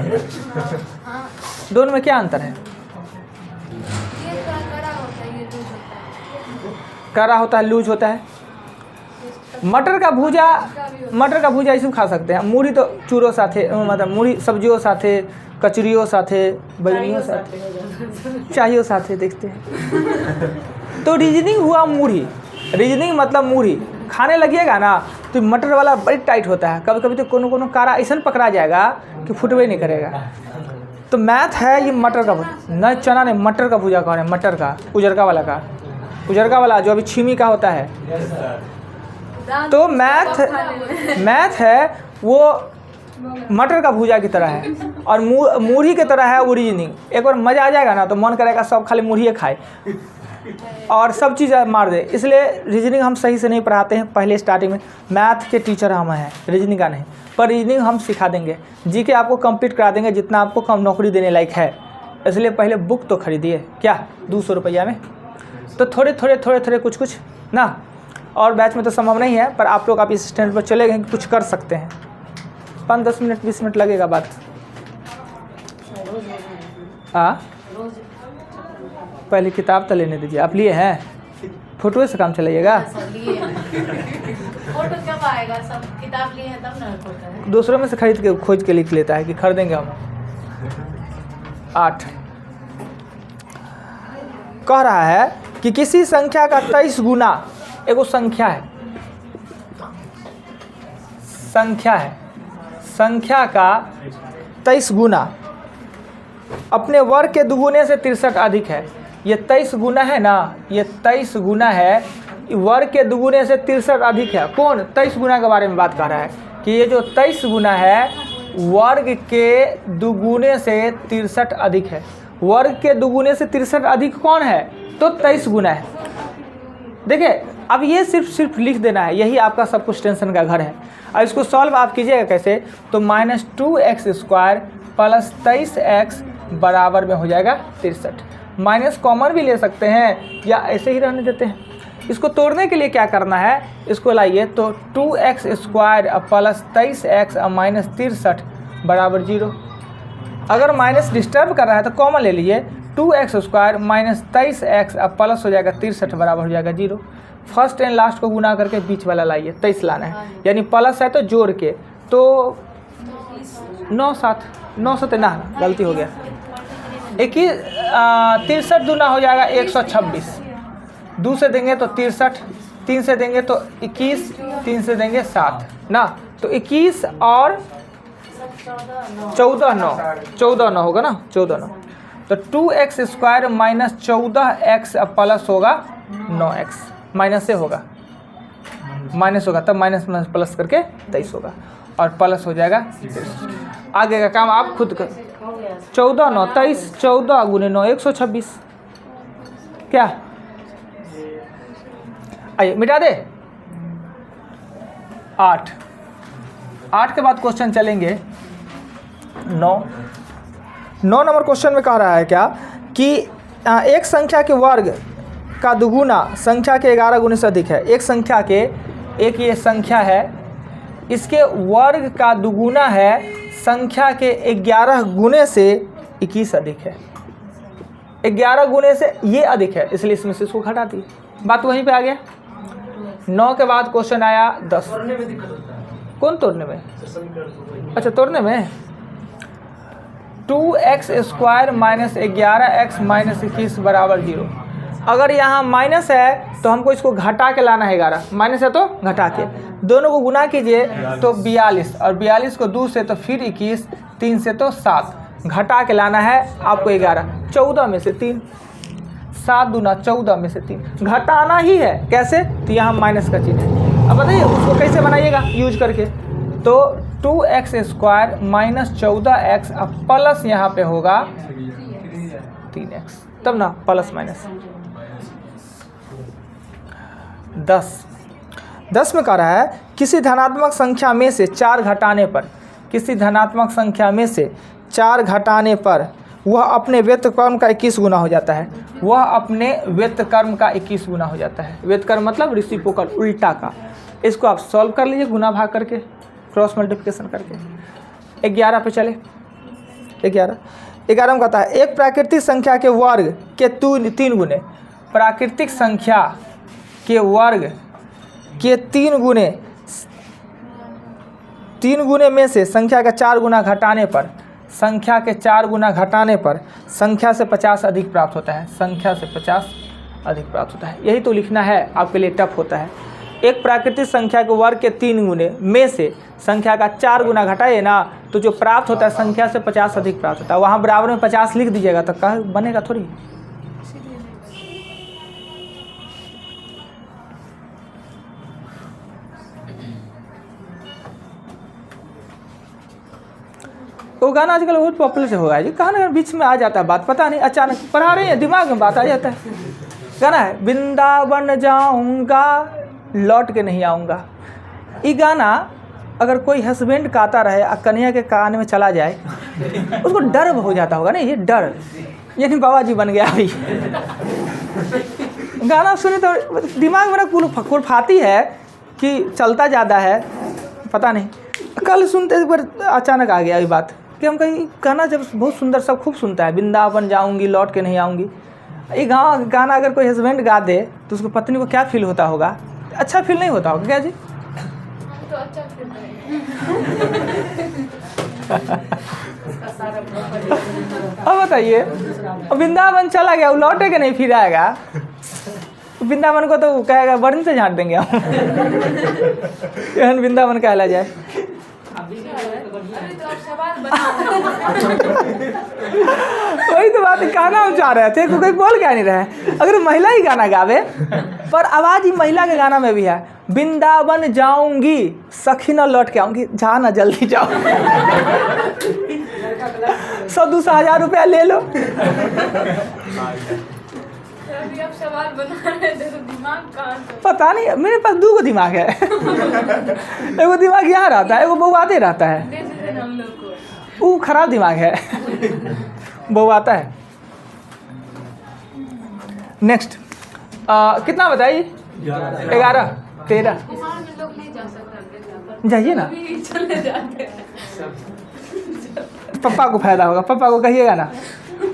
दोनों में क्या अंतर है? ये थोड़ा कड़ा होता है, ये लूज होता है। कड़ा होता है, लूज होता है। मटर का भुजा इसमें खा सकते हैं। मूरी तो चूरों साथे, मतलब मूरी सब्जियों साथे, कचरियों साथे, बैगनियों साथे, चाहिए साथे देखते हैं। तो रीजनिंग हुआ मूरी, रीजनिंग मतलब मूरी खाने लगिएगा ना तो मटर वाला बड़ी टाइट होता है। कभी कभी तो कोनो कारा ऐसा पकड़ा जाएगा कि फुटवे नहीं करेगा। तो मैथ है ये मटर का भुजा, न चना नहीं, मटर का भुजा कौन है? मटर का, उजरका वाला जो अभी छीमी का होता है। तो मैथ है वो मटर का भुजा की तरह है, और मूढ़ी की तरह है वो रीजनिंग। एक बार मज़ा आ जाएगा ना तो मन करेगा सब खाली मूढ़ी खाए और सब चीज़ मार दे। इसलिए रीजनिंग हम सही से नहीं पढ़ाते हैं। पहले स्टार्टिंग में मैथ के टीचर हम हैं, रीजनिंग का नहीं, पर रीजनिंग हम सिखा देंगे। जीके आपको कंप्लीट करा देंगे जितना आपको कम नौकरी देने लायक है। इसलिए पहले बुक तो खरीदिए, क्या 200 रुपया में, तो थोड़े कुछ ना। और बैच में तो संभव नहीं है, पर आप लोग आप इस स्टैंड पर चले गए कुछ कर सकते हैं। 5-10 मिनट 20 मिनट लगेगा बात। पहले किताब तो लेने दीजिए। आप लिए हैं? फोटो से काम चलाइएगा। फोटो कब आएगा? सब किताब लिए हैं तब ना फोटो है। दूसरों में से खरीद के खोज के लिख लेता है कि खरीदेंगे हम। 8 कह रहा है कि किसी संख्या का 23 गुना, एगो संख्या है संख्या का 23 गुना अपने वर्ग के दुगुने से 63 अधिक है। ये 23 गुना है ना, ये 23 गुना है, वर्ग के दुगुने से 63 अधिक है। कौन 23 गुना के बारे में बात कर रहा है कि ये जो 23 गुना है वर्ग के दुगुने से 63 अधिक है। वर्ग के दुगुने से 63 अधिक कौन है? तो 23 गुना है। देखिए अब ये सिर्फ लिख देना है, यही आपका सब कुछ टेंशन का घर है। अब इसको सॉल्व आप कीजिएगा कैसे? तो -2x² + 23x बराबर में हो जाएगा 63। माइनस कॉमन भी ले सकते हैं या ऐसे ही रहने देते हैं। इसको तोड़ने के लिए क्या करना है, इसको लाइए तो 2x² + 23x - 63 बराबर 0। अगर माइनस डिस्टर्ब कर रहा है तो कॉमन ले लीजिए, 2x² - 23x अब प्लस हो जाएगा 63 बराबर हो जाएगा 0। फर्स्ट एंड लास्ट को गुना करके बीच वाला लाइए, 23 लाना है, यानी प्लस है तो जोड़ के, तो 9 7 ना, गलती हो गया। 63 दूना हो जाएगा 126, 2 से देंगे तो 63, 3 से देंगे तो 21, 3 से देंगे 7 ना, तो 21 और 14 9 होगा ना, 14 9। तो 2x² - 14x प्लस होगा 9x माइनस से होगा, माइनस होगा तब माइनस माइनस प्लस करके 23 होगा और प्लस हो जाएगा 63। आगे का काम आप खुद कर। 14 9 23, 14 गुने 9 126। क्या आइए मिटा दे। 8 के बाद क्वेश्चन चलेंगे 9 नंबर क्वेश्चन में कह रहा है क्या कि एक संख्या के वर्ग का दुगुना संख्या के 11 गुने से अधिक है। एक संख्या के, एक ये संख्या है, इसके वर्ग का दुगुना है संख्या के 11 गुने से 21 अधिक है। 11 गुने से ये अधिक है, इसलिए इसमें से इसको घटा दी। बात वहीं पे आ गया। 9 के बाद क्वेश्चन आया 10। तोड़ने में दिक्कत होता है। कौन तोड़ने में? समीकरण अच्छा तोड़ने में 2x² माइनस 11x माइनस 21 बराबर 0। अगर यहाँ माइनस है तो हमको इसको घटा के लाना है। 11 माइनस है तो घटा के, दोनों को गुना कीजिए तो 42 और 42 को 2 से तो फिर 21, 3 से तो 7, घटा के लाना है आपको 11। 14 में से 3, 7 दूना 14 में से 3 घटाना ही है। कैसे? तो यहाँ माइनस का चिन्ह है। अब बताइए उसको कैसे बनाइएगा यूज करके। तो 2x² माइनस 14x अब प्लस यहाँ पे होगा 3x, तब ना प्लस माइनस। 10 में कह रहा है किसी धनात्मक संख्या में से 4 घटाने पर, किसी धनात्मक संख्या में से 4 घटाने पर वह अपने व्युत्क्रम का 21 गुना हो जाता है। वह अपने व्युत्क्रम का 21 गुना हो जाता है। व्युत्क्रम मतलब रेसिप्रोकल, उल्टा का। इसको आप सॉल्व कर लीजिए गुना भाग करके, क्रॉस मल्टीप्लिकेशन करके। 11 पे चले। 11 में कहता है एक प्राकृतिक संख्या के वर्ग के 3 गुने, प्राकृतिक संख्या के वर्ग के 3 गुने में से संख्या का 4 गुना घटाने पर, संख्या के 4 गुना घटाने पर संख्या से 50 अधिक प्राप्त होता है। संख्या से 50 अधिक प्राप्त होता है। यही तो लिखना है, आपके लिए टफ होता है। एक प्राकृतिक संख्या के वर्ग के 3 गुने में से संख्या का 4 गुना घटाए ना तो जो प्राप्त होता है संख्या से 50 अधिक प्राप्त होता है। वहाँ बराबर में 50 लिख दीजिएगा तो कहा बनेगा थोड़ी। वो गाना आजकल बहुत पॉपुलर से हो गया है जी, कहाँ ना बीच में आ जाता है बात, पता नहीं अचानक पढ़ा रहे हैं दिमाग में बात आ जाता है। गाना है वृंदावन जाऊंगा लौट के नहीं आऊँगा। ये गाना अगर कोई हस्बैंड गाता रहे और कन्या के कान में चला जाए उसको डर हो जाता होगा ना, ये डर, यानी बाबा जी बन गया अभी। गाना सुने तो दिमाग मेरा कुलफाती है कि चलता ज़्यादा है, पता नहीं। कल सुनते एक बार अचानक आ गया ये बात कि हम कहीं गाना जब बहुत सुंदर सब खूब सुनता है, वृंदावन जाऊंगी लौट के नहीं आऊँगी। ये गाना अगर कोई हस्बैंड गा दे तो उसको पत्नी को क्या फील होता होगा? अच्छा फील नहीं होता होगा क्या जी? तो अच्छा फील करेंगे। अब बताइए वृंदावन चला गया, वो लौटे के नहीं फिर आएगा, वृंदावन को तो कहेगा बर्न से झाड़ देंगे हम। वृंदावन कहला जाए। अभी तो आप सवाल बना वही तो बात, गाना हम चाह रहे थे, कोई बोल क्या नहीं रहे। अगर महिला ही गाना गावे पर आवाज ही महिला के गाना में भी है, वृंदावन जाऊंगी सखी न लौट के आऊंगी, जा ना जल्दी जाओ। 100-200 हज़ार रुपया ले लो। अभी आप सवाल बना रहे थे तो दिमाग कहाँ से? पता नहीं, मेरे पास 2 दिमाग है। एगो दिमाग यहाँ रहता है, एगो बउआते रहता है। दे दीजिए ना हम लोग को। वो खराब दिमाग है, बउआता है। नेक्स्ट कितना बताइए? 11 13 बिहार में लोग नहीं जा सकते, जाइए ना, अभी चले जाते हैं। पापा को फायदा होगा, पापा को कहिएगा ना।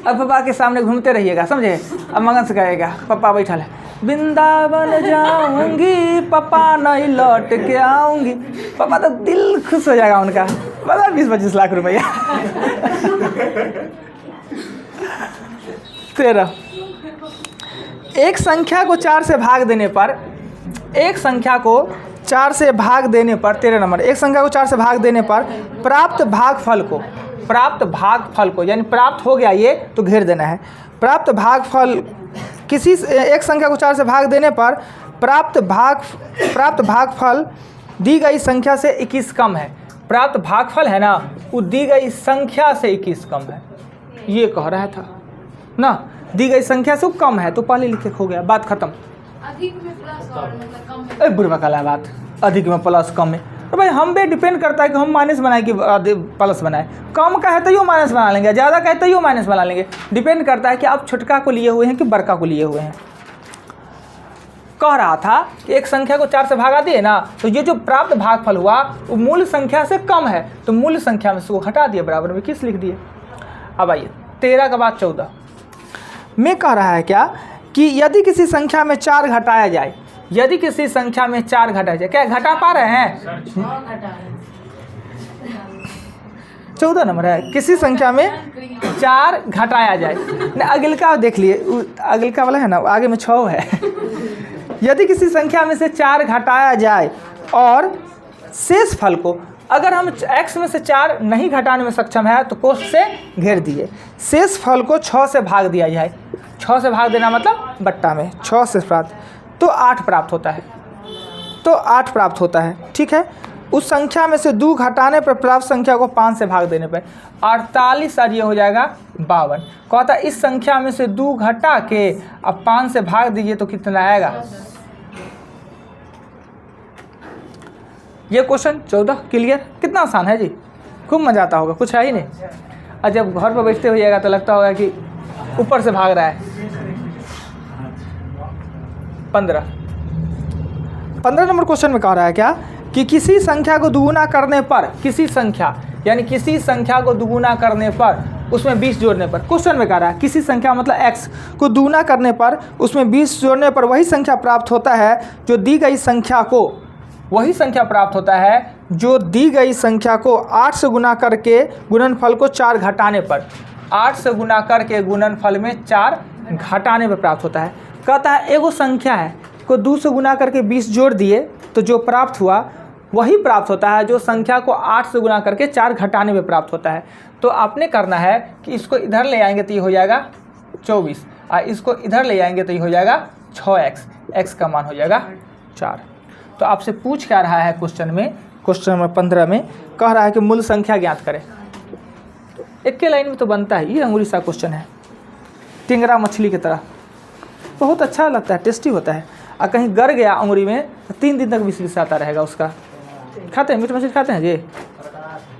अब पापा के सामने घूमते रहिएगा, समझे? अब मगन से कहेगा पापा बैठा है, वृंदावन जाऊंगी पापा नहीं लौट के आऊंगी। पापा तो दिल खुश हो जाएगा उनका, बता 20-25 लाख रुपया। 13 एक संख्या को 4 से भाग देने पर, एक संख्या को 4 से भाग देने पर, 13 नंबर, एक संख्या को 4 से भाग देने पर प्राप्त भागफल को, प्राप्त भागफल को यानी प्राप्त हो गया ये तो घेर देना है। प्राप्त भागफल किसी एक संख्या को 4 से भाग देने पर प्राप्त भागफल दी गई संख्या से 21 कम है। प्राप्त भागफल है ना, वो दी गई संख्या से 21 कम है, ये कह रहा था ना, दी गई संख्या से वो कम है, तो पहले लिखे हो गया, बात खत्म। अधिक में प्लस और मतलब कम में। अरे बुढ़वा काला बात, अधिक में प्लस कम में, तो भाई हम पे डिपेंड करता है कि हम माइनस बनाए कि प्लस बनाए। कम का है तो यो माइनस बना लेंगे, ज़्यादा का है तो यो माइनस बना लेंगे। डिपेंड करता है कि आप छोटका को लिए हुए हैं कि बड़का को लिए हुए हैं। कह रहा था कि एक संख्या को 4 से भागा दिए ना, तो ये जो प्राप्त भागफल हुआ वो मूल संख्या से कम है, तो मूल संख्या में से वो हटा दिए, बराबर में किस लिख दिए। अब आइए 13 के बाद 14 में कह रहा है क्या कि यदि किसी संख्या में 4 घटाया जाए, यदि किसी संख्या में 4 घटाया जाए, क्या घटा पा रहे हैं? 14 नंबर है, किसी संख्या में 4 घटाया जाए ना, अगिलका देख लिए, अगिलका वाला है ना, आगे में 6 है। यदि किसी संख्या में से 4 घटाया जाए और शेष फल को, अगर हम x में से 4 नहीं घटाने में सक्षम है तो कोष्ठ से घेर दिए, शेष फल को 6 से भाग दिया जाए। 6 से भाग देना मतलब बट्टा में 6 से प्राप्त, तो 8 प्राप्त होता है, तो 8 प्राप्त होता है। ठीक है, उस संख्या में से 2 घटाने पर प्राप्त संख्या को 5 से भाग देने पर 48 और ये हो जाएगा 52। कहता इस संख्या में से 2 घटा के अब 5 से भाग दीजिए तो कितना आएगा। ये क्वेश्चन 14 क्लियर, कितना आसान है जी, खूब मज़ा आता होगा, कुछ है ही नहीं। और जब घर पर बैठते होइएगा तो लगता होगा कि ऊपर से भाग रहा है। 15 नंबर क्वेश्चन में कह रहा है क्या कि किसी संख्या को दुगुना करने पर, किसी संख्या यानी किसी संख्या को दुगुना करने पर उसमें 20 जोड़ने पर, क्वेश्चन में कह रहा है किसी संख्या मतलब x को दुगुना करने पर उसमें 20 जोड़ने पर वही संख्या प्राप्त होता है जो दी गई संख्या को, वही संख्या प्राप्त होता है जो दी गई संख्या को 8 से गुना करके गुणनफल को 4 घटाने पर, 8 से गुना करके गुणनफल में 4 घटाने पर प्राप्त होता है। कहता है एगो संख्या है को 2 से गुना करके 20 जोड़ दिए तो जो प्राप्त हुआ वही प्राप्त होता है जो संख्या को 8 से गुना करके 4 घटाने में प्राप्त होता है। तो आपने करना है कि इसको इधर ले आएंगे तो ये हो जाएगा 24 और इसको इधर ले आएंगे तो ये हो जाएगा 6x, x का मान हो जाएगा 4। तो आपसे पूछ क्या रहा है क्वेश्चन में, क्वेश्चन नंबर 15 में कह रहा है कि मूल संख्या ज्ञात करें। एक के लाइन में तो बनता है, ये अंगूरी सा क्वेश्चन है, टिंगरा मछली की तरह, बहुत अच्छा लगता है, टेस्टी होता है। और कहीं गड़ गया अंगूरी में तो 3 दिन तक विष आता रहेगा उसका। खाते हैं मीट मछली खाते हैं जी?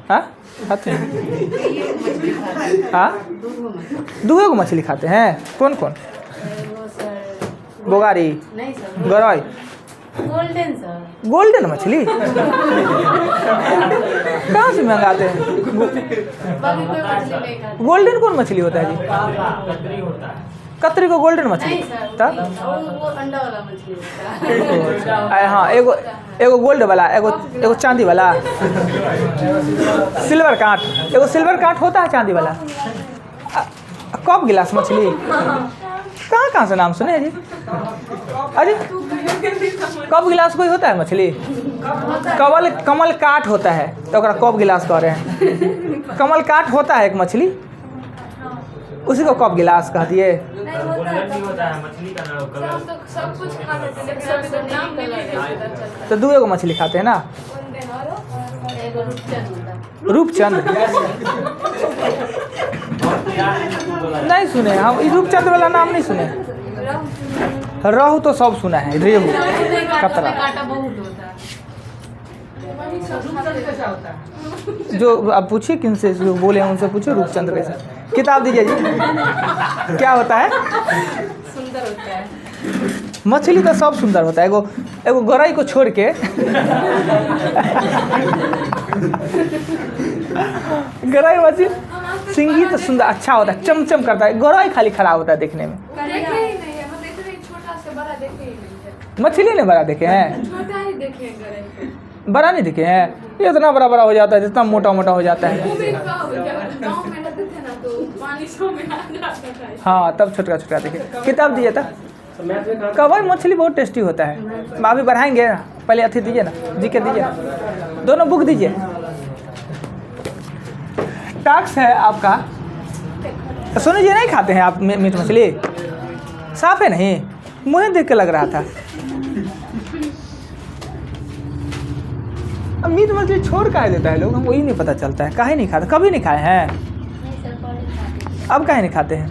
हाँ खाते हैं। हाँ 2 मछली खाते हैं, कौन कौन? बोगारी, नहीं सर, गरई, गोल्डन सर, गोल्डन मछली कहाँ से मंगाते हैं? बाकी कोई मछली नहीं खाते। गोल्डन कौन मछली होता है जी? कतरी होता है। कतरी को गोल्डन मछली नहीं सर, तब? वो अंडा वाला मछली होता है। हाँ एगो गोल्ड वाला, एगो चांदी वाला, सिल्वर काट, एगो सिल्वर काट होता है चांदी वाला। कप गिलास मछली कहाँ से नाम सुने जी? अरे कप गिलास कोई होता है मछली? कमल काट होता है तो कप गिलास कह रहे हैं। कमल काट होता है एक मछली, उसी को कप गिलास कह दिए। गोल्डन भी होता है मछली का नाम कलर। हम तो सब कुछ खा लेते हैं, लेकिन अभी तो नाम भी नहीं पता चलता। तो 2 मछली खाते हैं ना, एगो रूपचंद होता है। रूपचंद नहीं सुने हम, रूपचंद वाला नाम नहीं सुने। रहू तो सब सुना है, रेहू, कतरा, कांटा बहुत होता है। जो अब पूछिए किन से जो बोले हैं उनसे पूछो रूपचंद कैसा। किताब दीजिए जी, क्या होता है? सुंदर होता है। मछली तो सब सुंदर होता है, एगो गरई को छोड़ के गरई मछली सिंगी तो सुंदर अच्छा होता है, चमचम करता है, गरई खाली खराब होता है देखने में। देखे ही नहीं है, हम इतने छोटा से बड़ा देखे ही नहीं है। मछली ने बड़ा देखे हैं, छोटा ही देखे हैं गरई को। बड़ा नहीं दिखे हैं, ये इतना बड़ा हो जाता है, जितना मोटा हो जाता है। वो भी गाँव में रहते थे ना तो पानी सो में आ जाता था। हाँ तब छोटा दिखे। किताब दिए था। कवई मछली बहुत टेस्टी होता है। अभी बढ़ाएंगे, पहले अथी दीजिए ना, जी के दीजिए, दोनों बुक दीजिए। टास्क है आपका, सुनिए नहीं खाते हैं आप मीट मछली? साफ है नहीं, मुझे देख के लग रहा था। अब मीट मछली छोड़ काहे देता है लोग, हम वही नहीं पता चलता है, काहे नहीं खाते, कभी नहीं खाए हैं, अब काहे नहीं खाते हैं,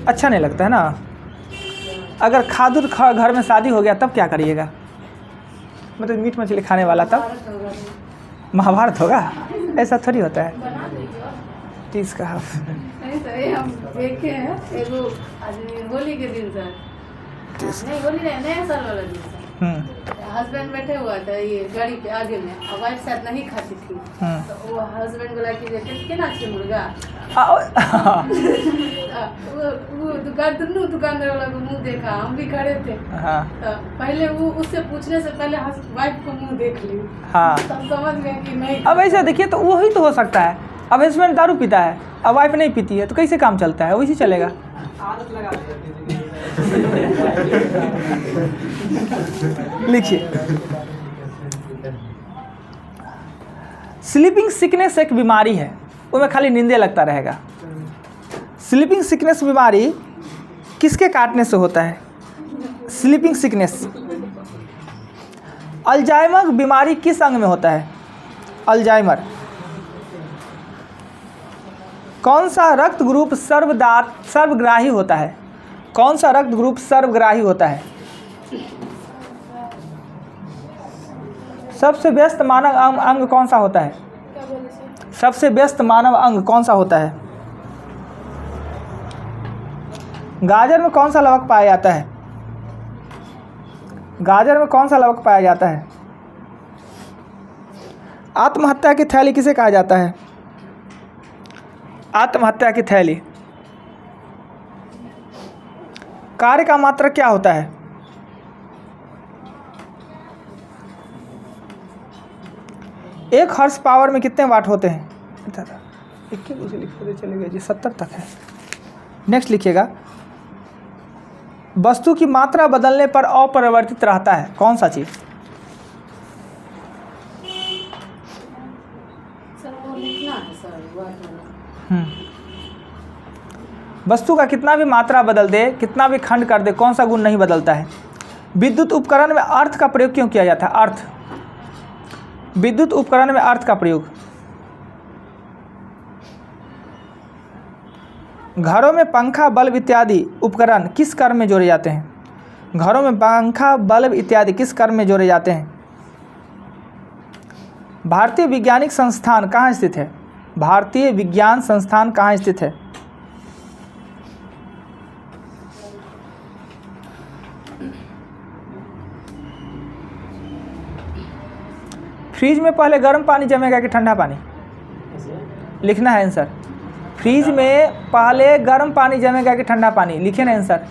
अच्छा नहीं लगता है ना। अगर खादुर घर में शादी हो गया तब क्या करिएगा, मतलब मीट मछली खाने वाला तब महाभारत होगा, ऐसा थोड़ी होता है। तीस का नहीं सर, ये हम देखे हैं एगो आदमी होली के दिन सर, नहीं होली नहीं, नया साल वाला दिन सर, हस्बैंड बैठे हुआ था ये गाड़ी के आगे में, और वाइफ शायद नहीं खाती थी, तो वो हस्बैंड बोला कि केना छे मुर्गा, वो दुकानदार वाला को मुंह देखा, हम भी खड़े थे, तो पहले वो उससे पूछने से पहले वाइफ को मुंह देख ली, तब समझ गए कि नहीं। अब ऐसा देखिए तो वही तो हो सकता है, अब हस्बैंड दारू पीता है, अब वाइफ नहीं पीती है, तो कैसे काम चलता है, वैसे चलेगा। लिखिए, स्लीपिंग सिकनेस एक बीमारी है, उसमें खाली नींदे लगता रहेगा। स्लीपिंग सिकनेस बीमारी किसके काटने से होता है? Sleeping sickness. अल्जाइमर बीमारी किस अंग में होता है? अल्जाइमर। कौन सा रक्त ग्रुप सर्वग्राही होता है? कौन सा रक्त ग्रुप सर्वग्राही होता है? सबसे व्यस्त मानव अंग कौन सा होता है? सबसे व्यस्त मानव अंग कौन सा होता है? गाजर में कौन सा लवक पाया जाता है? गाजर में कौन सा लवक पाया जाता है? आत्महत्या की थैली किसे कहा जाता है? आत्महत्या की थैली। कार्य का मात्रक क्या होता है? एक हॉर्स पावर में कितने वाट होते हैं? 21 लिखते चलेगा जी, 70 तक है। नेक्स्ट लिखिएगा, वस्तु की मात्रा बदलने पर अपरिवर्तित रहता है, कौन सा चीज? सर वो लिखना है सर, वस्तु का कितना भी मात्रा बदल दे, कितना भी खंड कर दे, कौन सा गुण नहीं बदलता है? विद्युत उपकरण में अर्थ का प्रयोग क्यों किया जाता है? अर्थ। विद्युत उपकरण में अर्थ का प्रयोग। घरों में पंखा, बल्ब इत्यादि उपकरण किस कर्म में जोड़े जाते हैं? घरों में पंखा, बल्ब इत्यादि किस कर्म में जोड़े जाते हैं? भारतीय वैज्ञानिक संस्थान कहाँ स्थित है? भारतीय विज्ञान संस्थान कहाँ स्थित है? फ्रिज में पहले गर्म पानी जमेगा कि ठंडा पानी? लिखना है आंसर। फ्रिज में पहले गर्म पानी जमेगा कि ठंडा पानी? लिखे ना आंसर।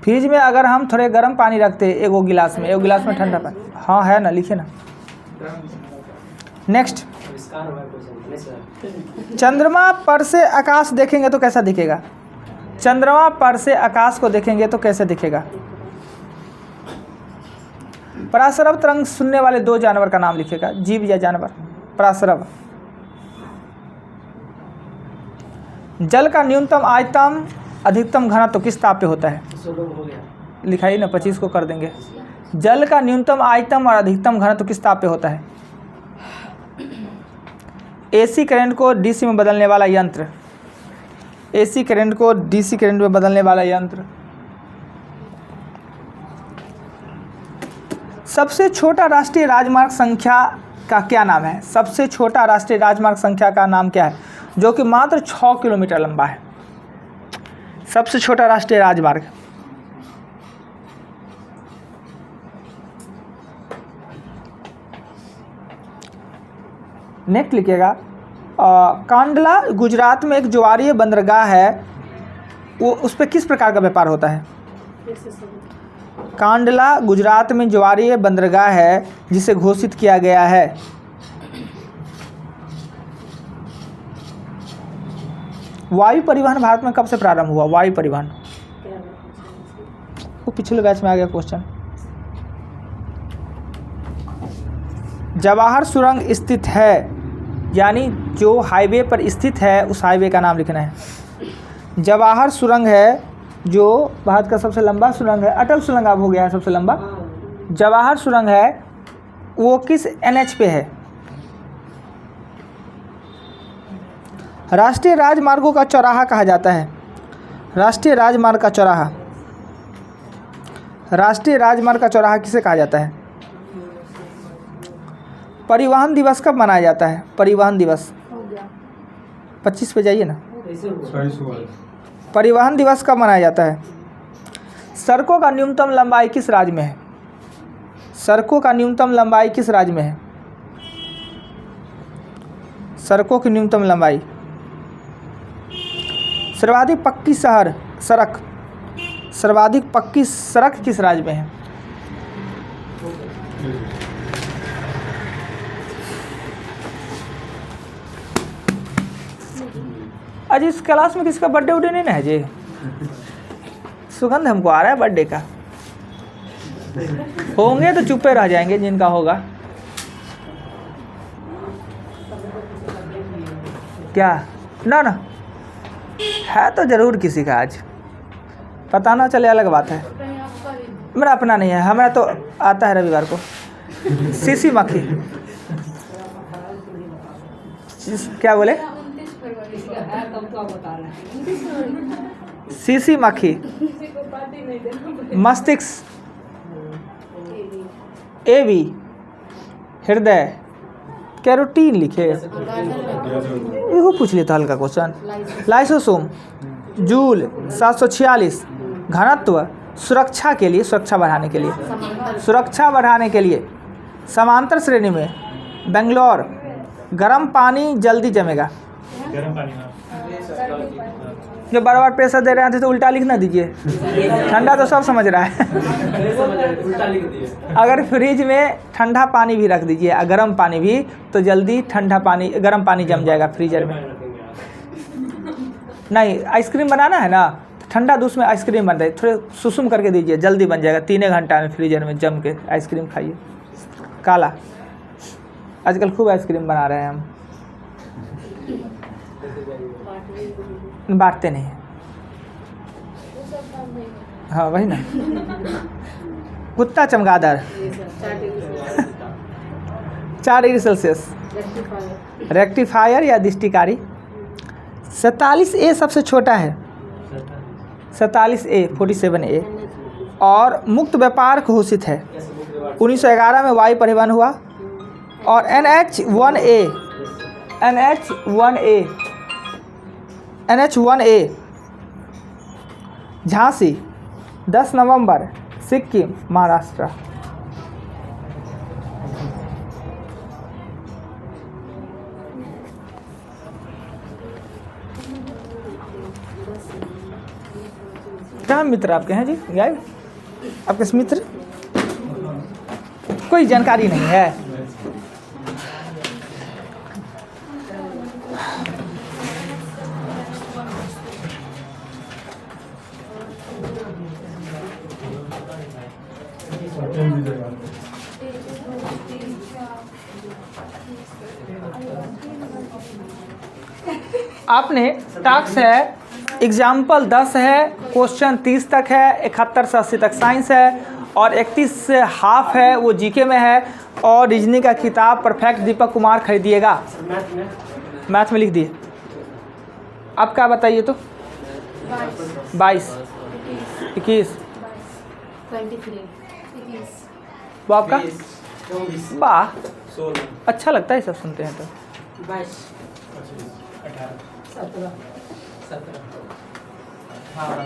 फ्रिज में अगर हम थोड़े गर्म पानी रखते एगो गिलास में, एगो गिलास में ठंडा पानी, हाँ है ना, लिखे ना। नेक्स्ट, चंद्रमा पर से आकाश देखेंगे तो कैसा दिखेगा? चंद्रमा पर से आकाश को देखेंगे तो कैसे दिखेगा? पराशरव तरंग सुनने वाले दो जानवर का नाम लिखेगा, जीव या जानवर। पराशरव। जल का न्यूनतम आयतन अधिकतम घनत्व तो किस ताप पे होता है? लिखाइए ना, 25 को कर देंगे। जल का न्यूनतम आयतन और अधिकतम घनत्व तो किस ताप पे होता है? एसी करंट को डीसी में बदलने वाला यंत्र। एसी करंट को डीसी करंट में बदलने वाला यंत्र। सबसे छोटा राष्ट्रीय राजमार्ग संख्या का क्या नाम है? सबसे छोटा राष्ट्रीय राजमार्ग संख्या का नाम क्या है, जो कि मात्र 6 किलोमीटर लंबा है? सबसे छोटा राष्ट्रीय राजमार्ग। नेक्स्ट लिखिएगा, कांडला गुजरात में एक ज्वारीय बंदरगाह है, वो उस पर किस प्रकार का व्यापार होता है? कांडला गुजरात में ज्वारीय बंदरगाह है जिसे घोषित किया गया है। वायु परिवहन भारत में कब से प्रारंभ हुआ? वायु परिवहन, वो पिछले बैच में आ गया क्वेश्चन। जवाहर सुरंग स्थित है, यानी जो हाईवे पर स्थित है उस हाईवे का नाम लिखना है। जवाहर सुरंग है जो भारत का सबसे लंबा सुरंग है, अटल सुरंग अब हो गया है सबसे लंबा। जवाहर सुरंग है वो किस NH पे है? राष्ट्रीय राजमार्गों का चौराहा कहा जाता है। राष्ट्रीय राजमार्ग का चौराहा, राष्ट्रीय राजमार्ग का चौराहा किसे कहा जाता है? परिवहन दिवस कब मनाया जाता है? परिवहन दिवस 25 पे जाइए ना। परिवहन दिवस कब मनाया जाता है? सड़कों का न्यूनतम लंबाई किस राज्य में है? सड़कों का न्यूनतम लंबाई किस राज्य में है? सड़कों की न्यूनतम लंबाई। सर्वाधिक पक्की सड़क, सर्वाधिक पक्की सड़क किस राज्य में है? आज इस क्लास में किसका बर्थडे उडे नहीं ना है जी? सुगंध हमको आ रहा है बर्थडे का। होंगे तो चुपे रह जाएंगे जिनका होगा। क्या ना ना है तो ज़रूर किसी का, आज पता ना चले अलग बात है। मेरा अपना नहीं है, हमारा तो आता है रविवार को। सीसी मक्खी, क्या बोले? सीसी मक्खी, मस्तिष्क, AB, हृदय, कैरोटीन लिखे। एगो पूछ लेता हल्का क्वेश्चन। लाइसोसोम, जूल 746, घनत्व, सुरक्षा के लिए, सुरक्षा बढ़ाने के लिए, सुरक्षा बढ़ाने के लिए। समांतर श्रेणी में बेंगलोर, गर्म पानी जल्दी जमेगा। जो बार बार प्रेशर दे रहे थे तो उल्टा लिख ना दीजिए, ठंडा तो सब समझ रहा है। उल्टा लिख दिए। अगर फ्रिज में ठंडा पानी भी रख दीजिए और गर्म पानी भी, तो जल्दी ठंडा पानी गर्म पानी जम जाएगा फ्रीजर में। नहीं, आइसक्रीम बनाना है ना, ठंडा दूध में आइसक्रीम बन रही, थोड़े सुसुम करके दीजिए, जल्दी बन जाएगा। 3 घंटा में फ्रीजर में जम के आइसक्रीम खाइए। काला, आजकल खूब आइसक्रीम बना रहे हैं हम, बांटते नहीं। हाँ वही ना। कुत्ता चमगादड़ 4 डिग्री सेल्सियस। रेक्टिफायर या दृष्टिकारी। 47A सबसे छोटा है, 47A 47A, और मुक्त व्यापार घोषित है। 1911 में वायु परिवहन हुआ। और NH1A झांसी 10 नवंबर, सिक्किम, महाराष्ट्र। क्या मित्र आपके हैं जी? गायब आपके मित्र? कोई जानकारी नहीं है। आपने टास्क है, एग्जाम्पल 10 है, क्वेश्चन 30 तक है, 71 से 80 तक साइंस है, और 31 से हाफ है वो जीके में है, और रीजनिंग का किताब परफेक्ट दीपक कुमार खरीदिएगा। मैथ में लिख दिए। आप क्या बताइए तो? 22, 21, 23, वो आपका? 24, वाह, 16, अच्छा लगता है सब सुनते हैं तो। 22, 18, 17, 18,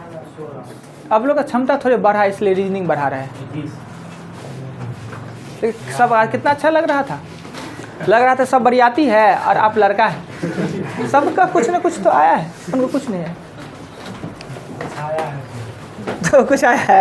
16। आप लोग का क्षमता थोड़ी बढ़ा है, इसलिए रीजनिंग बढ़ा रहे हैं। 21। सब आज कितना अच्छा लग रहा था। लग रहा था सब बरियाती है और आप लड़का है। सबका कुछ ना कुछ तो आया है, उनको कुछ नहीं है। तो कुछ आया है।